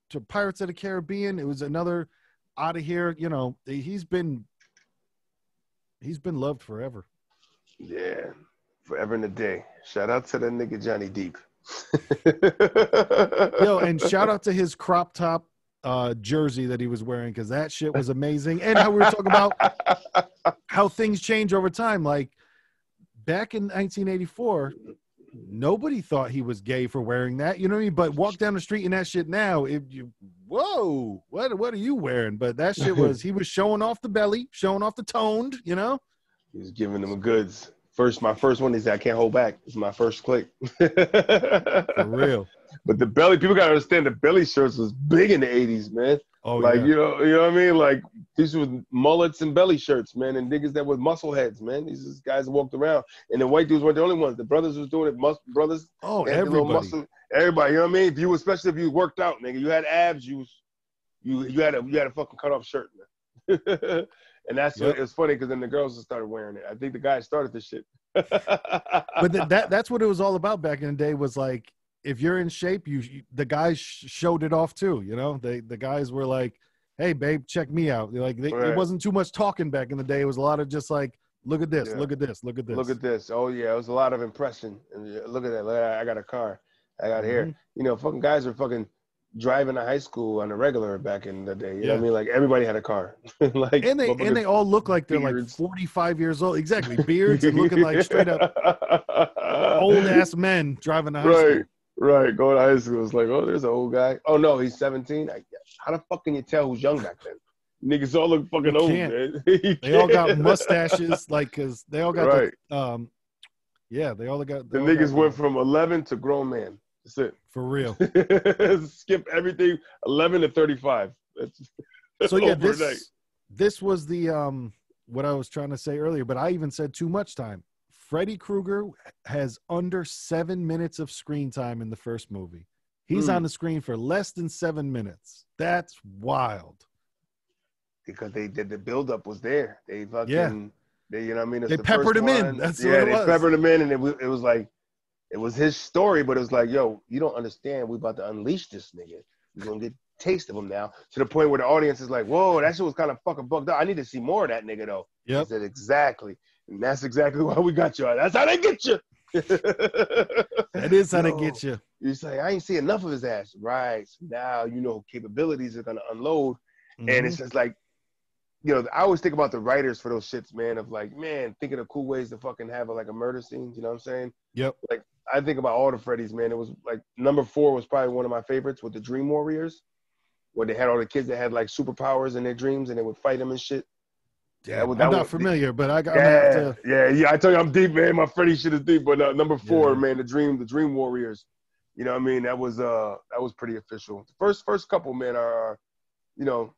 to Pirates of the Caribbean, it was another out of here. You know, he's been loved forever. Yeah, forever and a day. Shout out to that nigga Johnny Depp. Yo, and shout out to his crop top jersey that he was wearing, because that shit was amazing. And how we were talking about how things change over time. Like back in 1984, nobody thought he was gay for wearing that. You know what I mean? But walk down the street in that shit now, whoa, what are you wearing? But that shit he was showing off the belly, showing off the toned, you know? He was giving them goods. My first one is I can't hold back. It's my first click. For real. But the belly, people gotta understand the belly shirts was big in the 80s, man. Oh, like, yeah. you know what I mean? Like these were mullets and belly shirts, man, and niggas that was muscle heads, man. These guys that walked around. And the white dudes weren't the only ones. The brothers was doing it. Brothers. Oh, everybody. Everybody, you know what I mean? Especially if you worked out, nigga. You had abs, you had a fucking cut off shirt, man. And that's what it's funny, because then the girls started wearing it. I think the guy started this shit. But that's what it was all about back in the day, was like, if you're in shape, the guys showed it off too. You know, the guys were like, hey, babe, check me out. It wasn't too much talking back in the day. It was a lot of just like, look at this, look at this, look at this. Look at this. Oh, yeah. It was a lot of impression. And look at that. Look, I got a car. I got hair. You know, fucking guys were fucking driving to high school on the regular back in the day. You know what I mean? Like everybody had a car. Like, and they all look like they're like 45 years old. Exactly. Beards and looking like straight up old ass men driving to high school. Right. Going to high school. It's like, oh, there's an old guy. Oh no, he's 17. How the fuck can you tell who's young back then? Niggas all look fucking old, man. They all got mustaches, like, cause they all got they all got. The niggas went from 11 to grown man. That's it. For real. Skip everything. 11 to 35. So yeah, this was the what I was trying to say earlier, but I even said too much time. Freddy Krueger has under 7 minutes of screen time in the first movie. He's on the screen for less than 7 minutes. That's wild. Because they did, the buildup was there. They fucking, they, you know what I mean? It's they peppered him in. That's what it was. They peppered him in, and it was like, it was his story, but it was like, yo, you don't understand. We about to unleash this nigga. You're going to get a taste of him now, to the point where the audience is like, whoa, that shit was kind of fucking bugged out. I need to see more of that nigga, though. Yep. I said, exactly. And that's exactly why we got you. That's how they get you. That is how they get you. You say, I ain't see enough of his ass. Right. So now, you know, capabilities are going to unload. And it's just like, you know, I always think about the writers for those shits, man, of like, man, thinking of cool ways to fucking have a murder scene. You know what I'm saying? Yep. Like, I think about all the Freddys, man. It was like number 4 was probably one of my favorites, with the Dream Warriors, where they had all the kids that had like superpowers in their dreams and they would fight them and shit. Yeah, I'm not familiar, but I got. Yeah. I tell you, I'm deep, man. My Freddy shit is deep. But number 4, man, the Dream Warriors. You know what I mean? That was pretty official. The first couple, man, are, you know,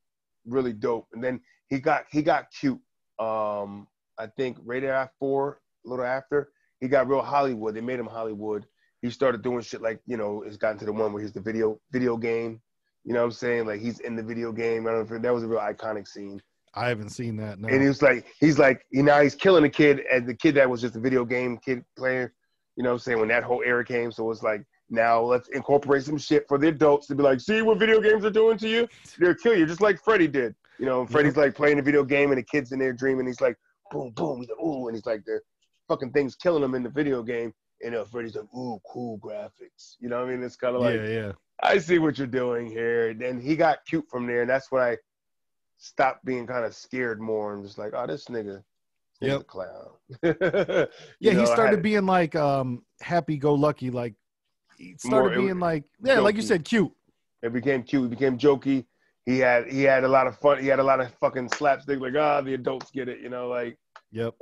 really dope. And then he got cute. I think Rated R4, a little after, he got real Hollywood. They made him Hollywood. He started doing shit like, you know, it's gotten to the one where he's the video game. You know what I'm saying? Like he's in the video game. I don't know if that was a real iconic scene. I haven't seen that. No. And now he's killing a kid, and the kid that was just a video game kid player. You know what I'm saying? When that whole era came, so it's like, now let's incorporate some shit for the adults to be like, see what video games are doing to you? They'll kill you, just like Freddy did. You know, Freddy's like playing a video game, and the kid's in there dreaming. He's like, boom, boom. He's like, ooh, and he's like, the fucking thing's killing him in the video game. And Freddy's like, ooh, cool graphics. You know what I mean? It's kind of like, I see what you're doing here. Then he got cute from there, and that's when I stopped being kind of scared more and just like, oh, this nigga is a clown. He started being like happy-go-lucky, like he started being like, jokey. Like you said, cute. It became cute. He became jokey. He had a lot of fun. He had a lot of fucking slapstick, like, the adults get it, you know, like,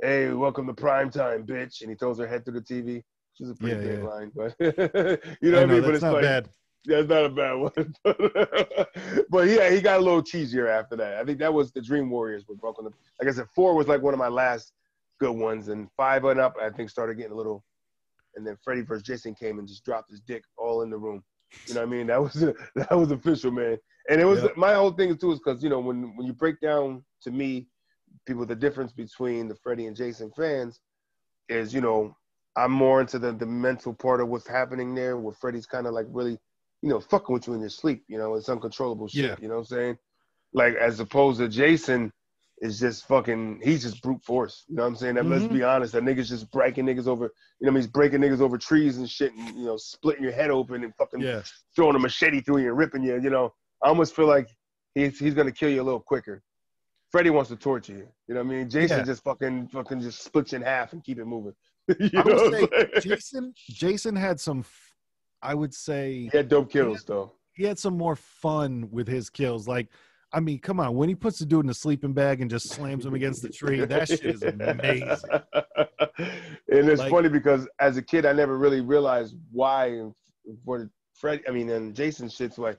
hey, welcome to prime time, bitch. And he throws her head through the TV. Which is a pretty big line, but you know what I mean? But it's not like, bad. Yeah, it's not a bad one. But yeah, he got a little cheesier after that. I think that was the Dream Warriors with Broken. Like I said, 4 was like one of my last good ones, and 5 and up, I think, started getting a little. And then Freddy vs. Jason came and just dropped his dick all in the room. You know what I mean? That was official, man. And it was my whole thing too is because, you know, when you break down to me, people, the difference between the Freddy and Jason fans is, you know, I'm more into the mental part of what's happening there, where Freddy's kind of like really, you know, fucking with you in your sleep. You know, it's uncontrollable shit. Yeah. You know what I'm saying? Like, as opposed to Jason is just fucking, he's just brute force. You know what I'm saying? Let's be honest, that nigga's just breaking niggas over, you know what I mean? He's breaking niggas over trees and shit, and, you know, splitting your head open and fucking throwing a machete through you and ripping you. You know, I almost feel like he's gonna kill you a little quicker. Freddy wants to torture you. You know what I mean? Jason just fucking just splits you in half and keep it moving. I would say Jason had some, I would say. He had dope kills, though. He had some more fun with his kills. Like, I mean, come on. When he puts the dude in a sleeping bag and just slams him against the tree, that shit is amazing. And it's funny because as a kid, I never really realized why for Freddy, and Jason shit's like,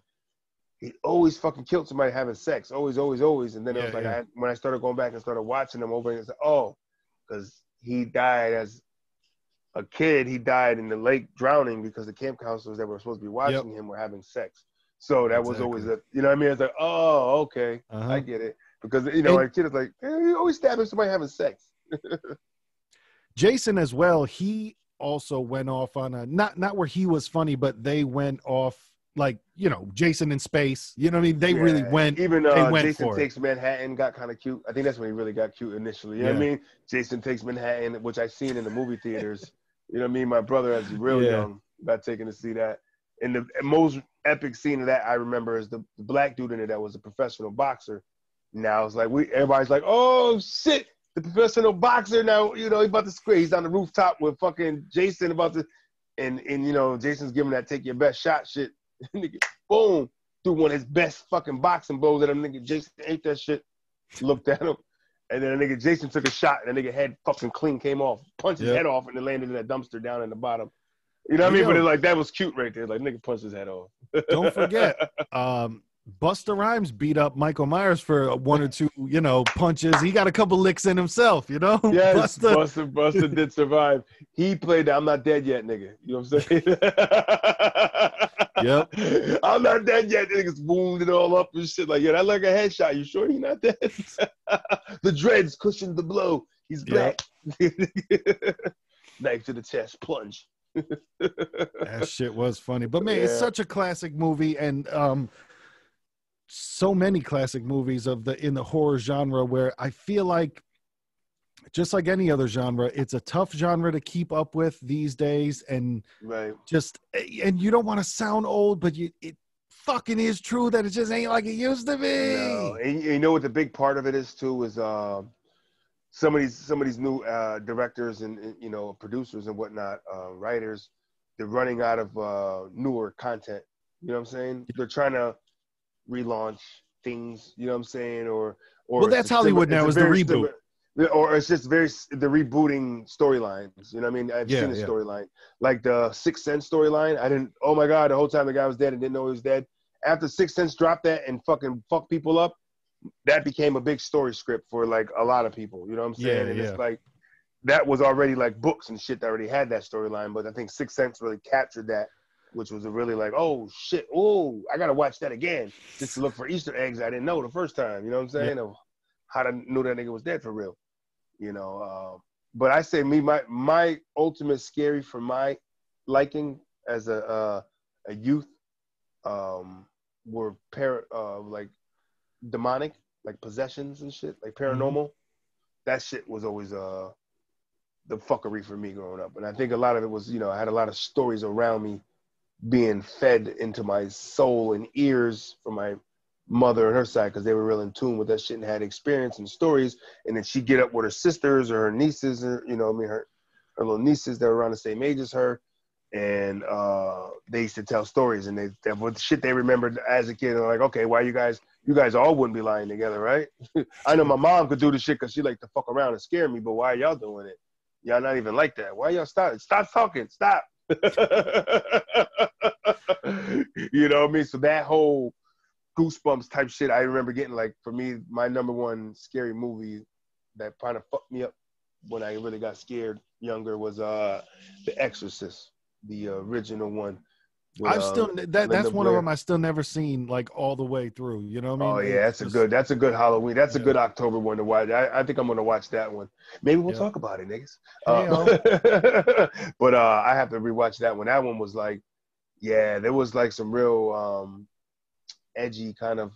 he always fucking killed somebody having sex. Always, always, always. And then it was like, when I started going back and started watching them over, and it's like, oh, because he died as a kid, he died in the lake drowning because the camp counselors that were supposed to be watching him were having sex. So that was always you know what I mean? It's like, oh, okay, I get it. Because, you know, a kid is like, you always stabbing somebody having sex. Jason as well, he also went off on a, not where he was funny, but they went off, like, you know, Jason in space. You know what I mean? They really went. Even they went Jason for Takes Manhattan got kind of cute. I think that's when he really got cute initially. You know what I mean? Jason Takes Manhattan, which I seen in the movie theaters. You know what I mean? My brother, as real young, got taken to see that. And the most epic scene of that I remember is the black dude in it that was a professional boxer. Now it's like everybody's like, oh shit, the professional boxer now. You know, he's about to square. He's on the rooftop with fucking Jason about to, and you know, Jason's giving that take your best shot shit. Nigga, boom, threw one of his best fucking boxing blows at him. Nigga, Jason ate that shit, looked at him, and then nigga Jason took a shot, and the nigga head fucking clean came off, punched his head off, and then landed in that dumpster down in the bottom. You know what I mean? But it's like, that was cute right there. Like, nigga punched his head off. Don't forget, Busta Rhymes beat up Michael Myers for 1 or 2, you know, punches. He got a couple licks in himself, you know? Yes, Busta did survive. He played the I'm not dead yet, nigga. You know what I'm saying? Yep. I'm not dead yet. Niggas wounded all up and shit. Like, that's like a headshot. You sure you're not dead? The dreads cushioned the blow. He's back. Knife to the chest, plunge. That shit was funny. But, man, it's such a classic movie. And so many classic movies in the horror genre where I feel like, just like any other genre, it's a tough genre to keep up with these days, and and you don't want to sound old, but it fucking is true that it just ain't like it used to be. No. And you know what the big part of it is too is some of these new directors and you know, producers and whatnot, writers, they're running out of newer content. You know what I'm saying? They're trying to relaunch things. You know what I'm saying? Or well, that's Hollywood now, is the reboot. Or it's just the rebooting storylines. You know what I mean? I've seen the storyline. Like the Sixth Sense storyline. Oh my God, the whole time the guy was dead and didn't know he was dead. After Sixth Sense dropped that and fucking fucked people up, that became a big story script for like a lot of people. You know what I'm saying? Yeah, and yeah. it's like that was already like books and shit that already had that storyline. But I think Sixth Sense really captured that, which was a really like, oh shit, oh, I gotta watch that again just to look for Easter eggs I didn't know the first time. You know what I'm saying? Of how to know that nigga was dead for real. You know, but I say my ultimate scary for my liking as a youth were like demonic, like possessions and shit, like paranormal. That shit was always the fuckery for me growing up. And I think a lot of it was, you know, I had a lot of stories around me being fed into my soul and ears from my mother and her side, because they were real in tune with that shit and had experience and stories. And then she'd get up with her sisters or her nieces, or, you know, I mean, her little nieces that were around the same age as her. And they used to tell stories, and that was shit they remembered as a kid. And like, okay, why you guys all wouldn't be lying together, right? I know my mom could do the shit because she liked to fuck around and scare me, but why are y'all doing it? Y'all not even like that. Why y'all stop talking? Stop. You know what I mean? So that whole Goosebumps type shit, I remember getting, like, for me, my number one scary movie that kind of fucked me up when I really got scared younger was The Exorcist, the original one. With, that's one of them I still never seen like all the way through. You know what I mean? Oh yeah, that's a good Halloween. That's a good October one to watch. I think I'm gonna watch that one. Maybe we'll talk about it, niggas. But I have to rewatch that one. That one was like, yeah, there was like some real edgy kind of,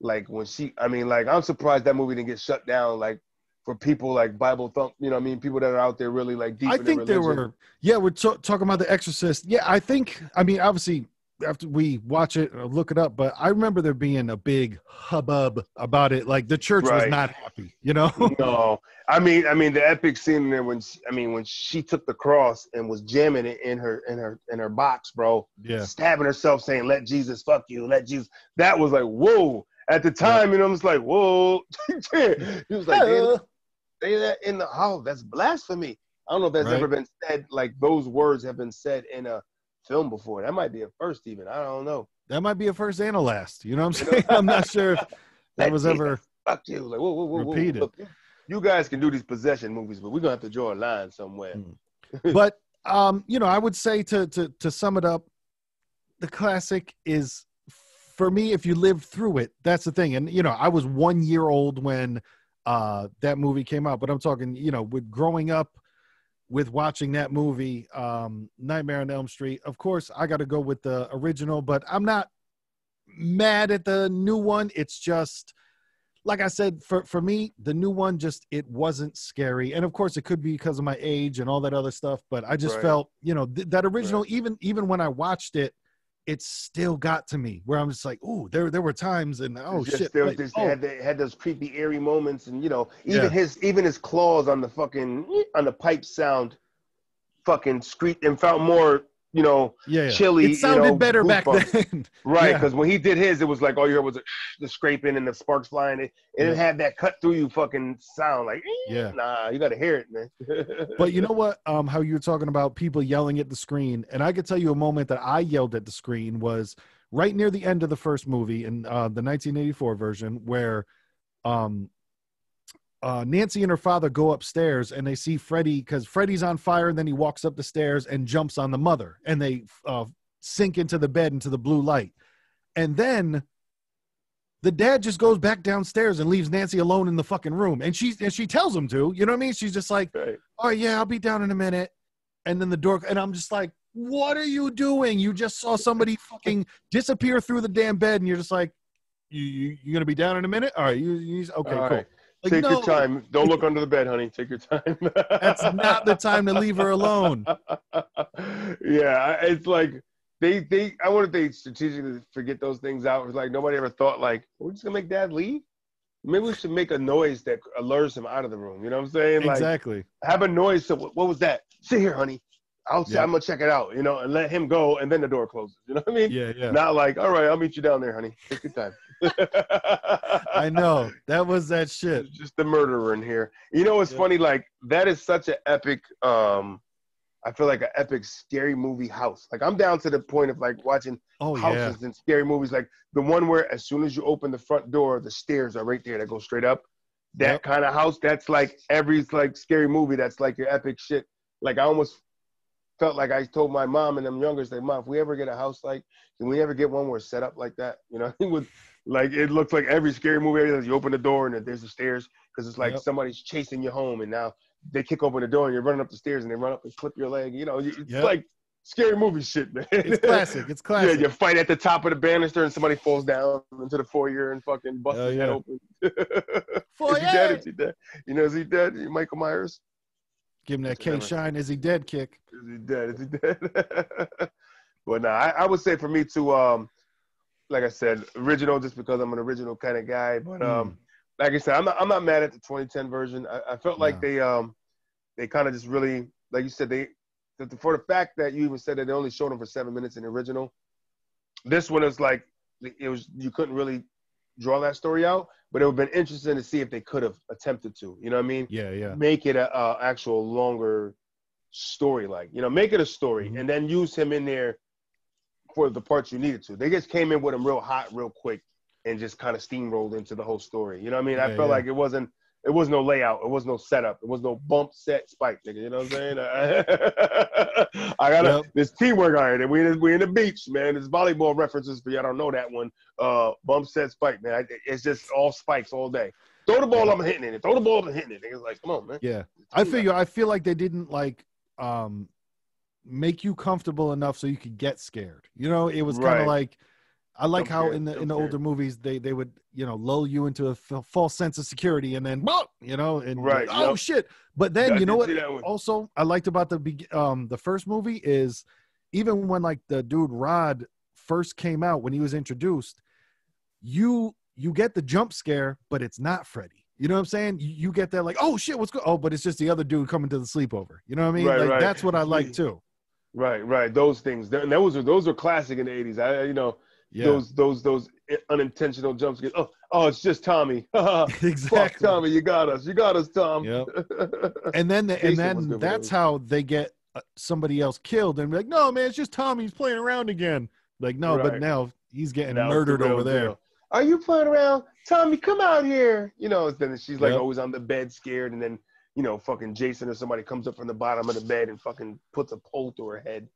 like when I'm surprised that movie didn't get shut down, like for people like Bible thump, you know what I mean? People that are out there really like deep in their religion. We're talking about The Exorcist. Yeah, obviously after we watch it, look it up, but I remember there being a big hubbub about it. Like the church was not happy, you know? No, I mean the epic scene there when she took the cross and was jamming it in her box, bro. Yeah. Stabbing herself saying, "Let Jesus fuck you, let Jesus." That was like, whoa. At the time, you know, I was like, whoa. He was like, say that in the house. That's blasphemy. I don't know if that's ever been said, like those words have been said in a film before. That might be a first even. I don't know. That might be a first and a last. You know what I'm saying? I'm not sure if that was ever fuck you. Like, whoa, repeated. Look, you guys can do these possession movies, but we're gonna have to draw a line somewhere. But you know, I would say to sum it up, the classic is, for me, if you lived through it, that's the thing. And you know, I was 1 year old when that movie came out, but I'm talking, you know, with growing up with watching that movie, Nightmare on Elm Street. Of course, I got to go with the original, but I'm not mad at the new one. It's just, like I said, for me, the new one just, it wasn't scary. And of course, it could be because of my age and all that other stuff, but I just felt, you know, that original, even when I watched it, it still got to me where I'm just like, ooh, there were times, and shit. Had those creepy, eerie moments, and you know, even his claws on the pipe sound fucking screeched and felt more, you know, chilly. It sounded better back then. Right, because when he did his, it was like all you heard was the scraping and the sparks flying. It didn't have that cut through you fucking sound like, nah, you got to hear it, man. But you know what? How you were talking about people yelling at the screen, and I could tell you a moment that I yelled at the screen was right near the end of the first movie in the 1984 version, where Nancy and her father go upstairs and they see Freddy, because Freddy's on fire, and then he walks up the stairs and jumps on the mother, and they sink into the bed, into the blue light. And then the dad just goes back downstairs and leaves Nancy alone in the fucking room. And she tells him to, you know what I mean? She's just like, oh yeah, I'll be down in a minute. And then the door, and I'm just like, what are you doing? You just saw somebody fucking disappear through the damn bed, and you're just like, you gonna be down in a minute? All right, okay, all cool. Right. Like, take your time. Don't look under the bed, honey. Take your time. That's not the time to leave her alone. Yeah, it's like I wonder if they strategically forget those things out. It's like nobody ever thought, like, we're just gonna make dad leave. Maybe we should make a noise that alerts him out of the room. You know what I'm saying? Like, exactly. Have a noise. So what was that? Sit here, honey. I'm gonna check it out. You know, and let him go, and then the door closes. You know what I mean? Yeah. Not like, all right, I'll meet you down there, honey. Take your time. I know, that was that shit. Just the murderer in here. You know, it's funny. Like, that is such an epic I feel like an epic scary movie house. Like I'm down to the point of like watching houses and scary movies. Like the one where as soon as you open the front door, the stairs are right there that go straight up. That kind of house. That's like every like scary movie. That's like your epic shit. Like I almost felt like I told my mom and them youngers, like, Mom, if we ever get a house like, can we ever get one where it's set up like that? You know, with like it looks like every scary movie. You open the door and there's the stairs because it's like somebody's chasing you home, and now they kick open the door and you're running up the stairs and they run up and clip your leg. You know, it's like scary movie shit, man. It's classic. It's classic. Yeah, you fight at the top of the banister and somebody falls down into the foyer and fucking busts his head open. Is he dead? Is he dead? You know, is he dead? Michael Myers. Give him that K-Shine. Is he dead kick? Is he dead? Is he dead? But nah, I would say for me too, like I said, original just because I'm an original kind of guy. But like I said, I'm not mad at the 2010 version. I felt like they kind of just really, like you said, for the fact that you even said that they only showed them for 7 minutes in the original. This one is like you couldn't really draw that story out, but it would have been interesting to see if they could have attempted to. You know what I mean? Yeah. Make it a actual longer story, like, you know, make it a story and then use him in there for the parts you needed to. They just came in with him real hot, real quick, and just kind of steamrolled into the whole story. You know what I mean? I felt like it was no layout, it was no setup, it was no bump, set, spike, nigga. You know what I'm saying? I gotta there's teamwork out here. We in the beach, man. There's volleyball references for y'all don't know that one. Bump, set, spike, man. It's just all spikes all day. Throw the ball, I'm hitting it. Throw the ball, I'm hitting it. It's like, come on, man. Yeah. I feel like they didn't like make you comfortable enough so you could get scared. You know, it was kind of like, I like how in the older movies they would, you know, lull you into a false sense of security and then you know, and shit. But then you know what also I liked about the first movie is even when like the dude Rod first came out, when he was introduced, you get the jump scare, but it's not Freddy. You know what I'm saying? You get that like, oh shit, what's going? Oh, but it's just the other dude coming to the sleepover. You know what I mean? Like that's what I like too. Right. Those things. Those are classic in the 80s. Those unintentional jumps. Oh, it's just Tommy. Exactly. Fuck Tommy, you got us, Tom. Yep. and then that's how they get somebody else killed and be like, no, man, it's just Tommy. He's playing around again. Like, no, but now he's getting murdered over there. Deal. Are you playing around? Tommy, come out here. You know, then she's like always on the bed scared, and then, you know, fucking Jason or somebody comes up from the bottom of the bed and fucking puts a pole through her head.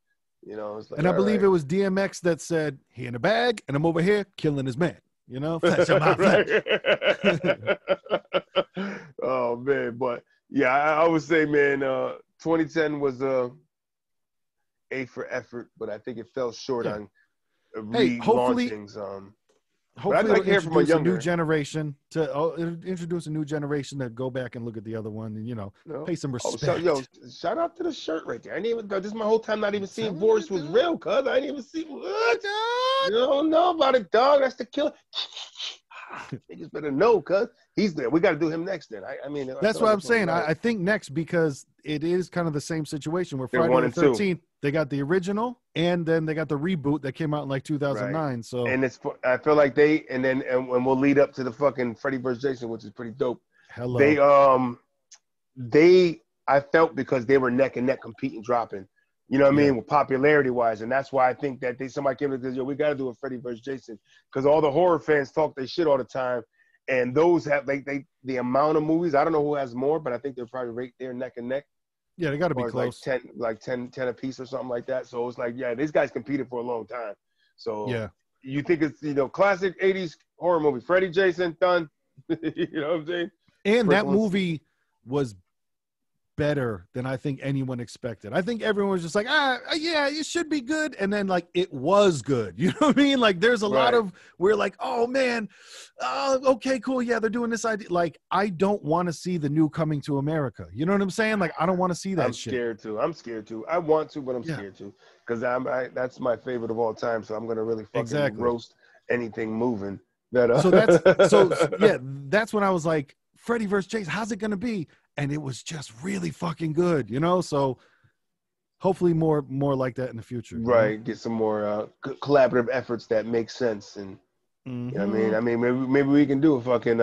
You know, it's like, and I believe it was DMX that said, he in a bag, and I'm over here killing his man. You know? Flesh on my flesh. Oh, man. But, yeah, I would say, man, 2010 was a for effort, but I think it fell short on relaunching some. Hopefully it'll introduce a new generation introduce a new generation to go back and look at the other one and, you know, pay some respect. Shout out to the shirt right there. I didn't even, this is my whole time not even seeing Boris was real, cuz I didn't even see what. You don't know about it, dog. That's the killer. Niggas better know, cuz he's there. We got to do him next then. I mean, that's what I'm saying. I think next, because it is kind of the same situation where Friday the 13th, they got the original and then they got the reboot that came out in like 2009. Right. So, and I feel like and we'll lead up to the fucking Freddy vs. Jason, which is pretty dope. Hello. I felt because they were neck and neck competing, dropping. You know what I mean? With popularity wise. And that's why I think that somebody came to this, we got to do a Freddy vs. Jason. Because all the horror fans talk their shit all the time. And those have, the amount of movies, I don't know who has more, but I think they're probably right there neck and neck. Yeah, they got to be close. Like 10 a piece or something like that. So it's like, these guys competed for a long time. So you think it's, you know, classic 80s horror movie. Freddy, Jason, done. You know what I'm saying? And that movie was better than I think anyone expected. I think everyone was just like, yeah, it should be good. And then like, it was good. You know what I mean? Like there's a lot of, we're like, oh man, okay, cool. Yeah, they're doing this idea. Like, I don't want to see the new Coming to America. You know what I'm saying? Like, I don't want to see that shit. I'm scared to. I want to, but I'm scared to. Because that's my favorite of all time. So I'm going to really fucking roast anything moving. That's when I was like, Freddy vs. Jason, how's it going to be? And it was just really fucking good, you know? So hopefully more like that in the future. Right. Get some more collaborative efforts that make sense. And you know what I mean? Maybe we can do a fucking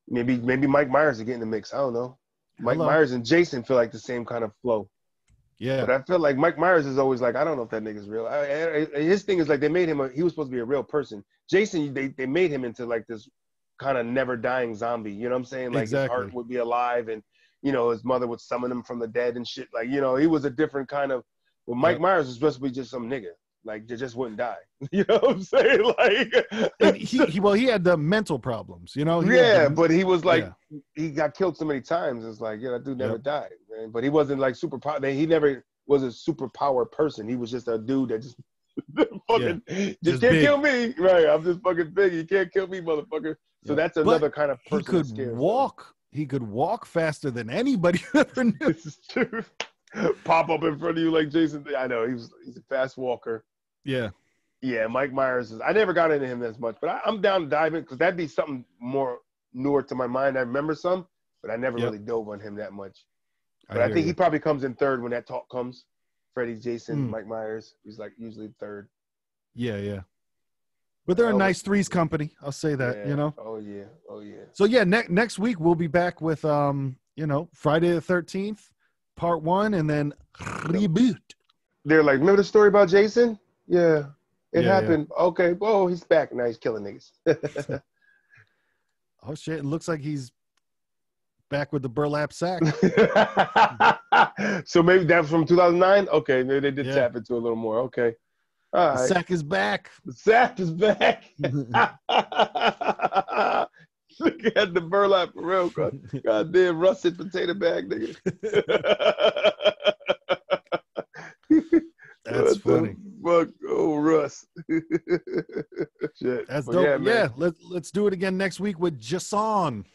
maybe Mike Myers will get in the mix. I don't know. Mike Myers and Jason feel like the same kind of flow. Yeah. But I feel like Mike Myers is always like, I don't know if that nigga's real. His thing is like they made him he was supposed to be a real person. Jason, they made him into like this kind of never dying zombie. You know what I'm saying? Like his heart would be alive, and you know his mother would summon him from the dead and shit. Like you know he was a different kind of. Well, Mike Myers was supposed to be just some nigga. Like they just wouldn't die. You know what I'm saying? Like and he had the mental problems. You know. But he was like he got killed so many times. It's like that dude never died, man. But he wasn't like super power. He never was a superpower person. He was just a dude that just fucking just can't kill me. Right? I'm just fucking big. You can't kill me, motherfucker. So that's another kind of person. He could walk. He could walk faster than anybody ever knew. This is true. Pop up in front of you like Jason. I know he's a fast walker. Yeah. Yeah, Mike Myers is. I never got into him as much, but I'm down to dive in because that'd be something more newer to my mind. I remember some, but I never really dove on him that much. But I think he probably comes in third when that talk comes. Freddie, Jason, Mike Myers. He's like usually third. Yeah. But they're a nice threes company. I'll say that, you know. Oh yeah. So yeah, next week we'll be back with Friday the 13th, part 1, and then reboot. They're like, remember the story about Jason? Yeah. It happened. Yeah. Okay. Oh, he's back. Now he's killing niggas. Oh shit. It looks like he's back with the burlap sack. So maybe that's from 2009? Okay. Maybe they did tap into a little more. Okay. All right. The sack is back. The sack is back. Look at the burlap for real. Goddamn rusted potato bag, nigga. That's funny. Fuck, Russ. Shit. That's dope. Yeah, let's do it again next week with Jason.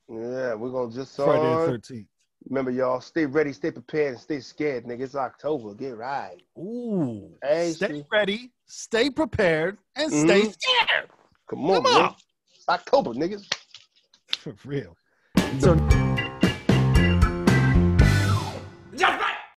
Yeah, we're gonna Jason. Friday the 13th. Remember, y'all, stay ready, stay prepared, and stay scared, nigga. It's October. Get right. Ooh. Stay ready, stay prepared, and stay scared. Come on. It's October, niggas. For real. So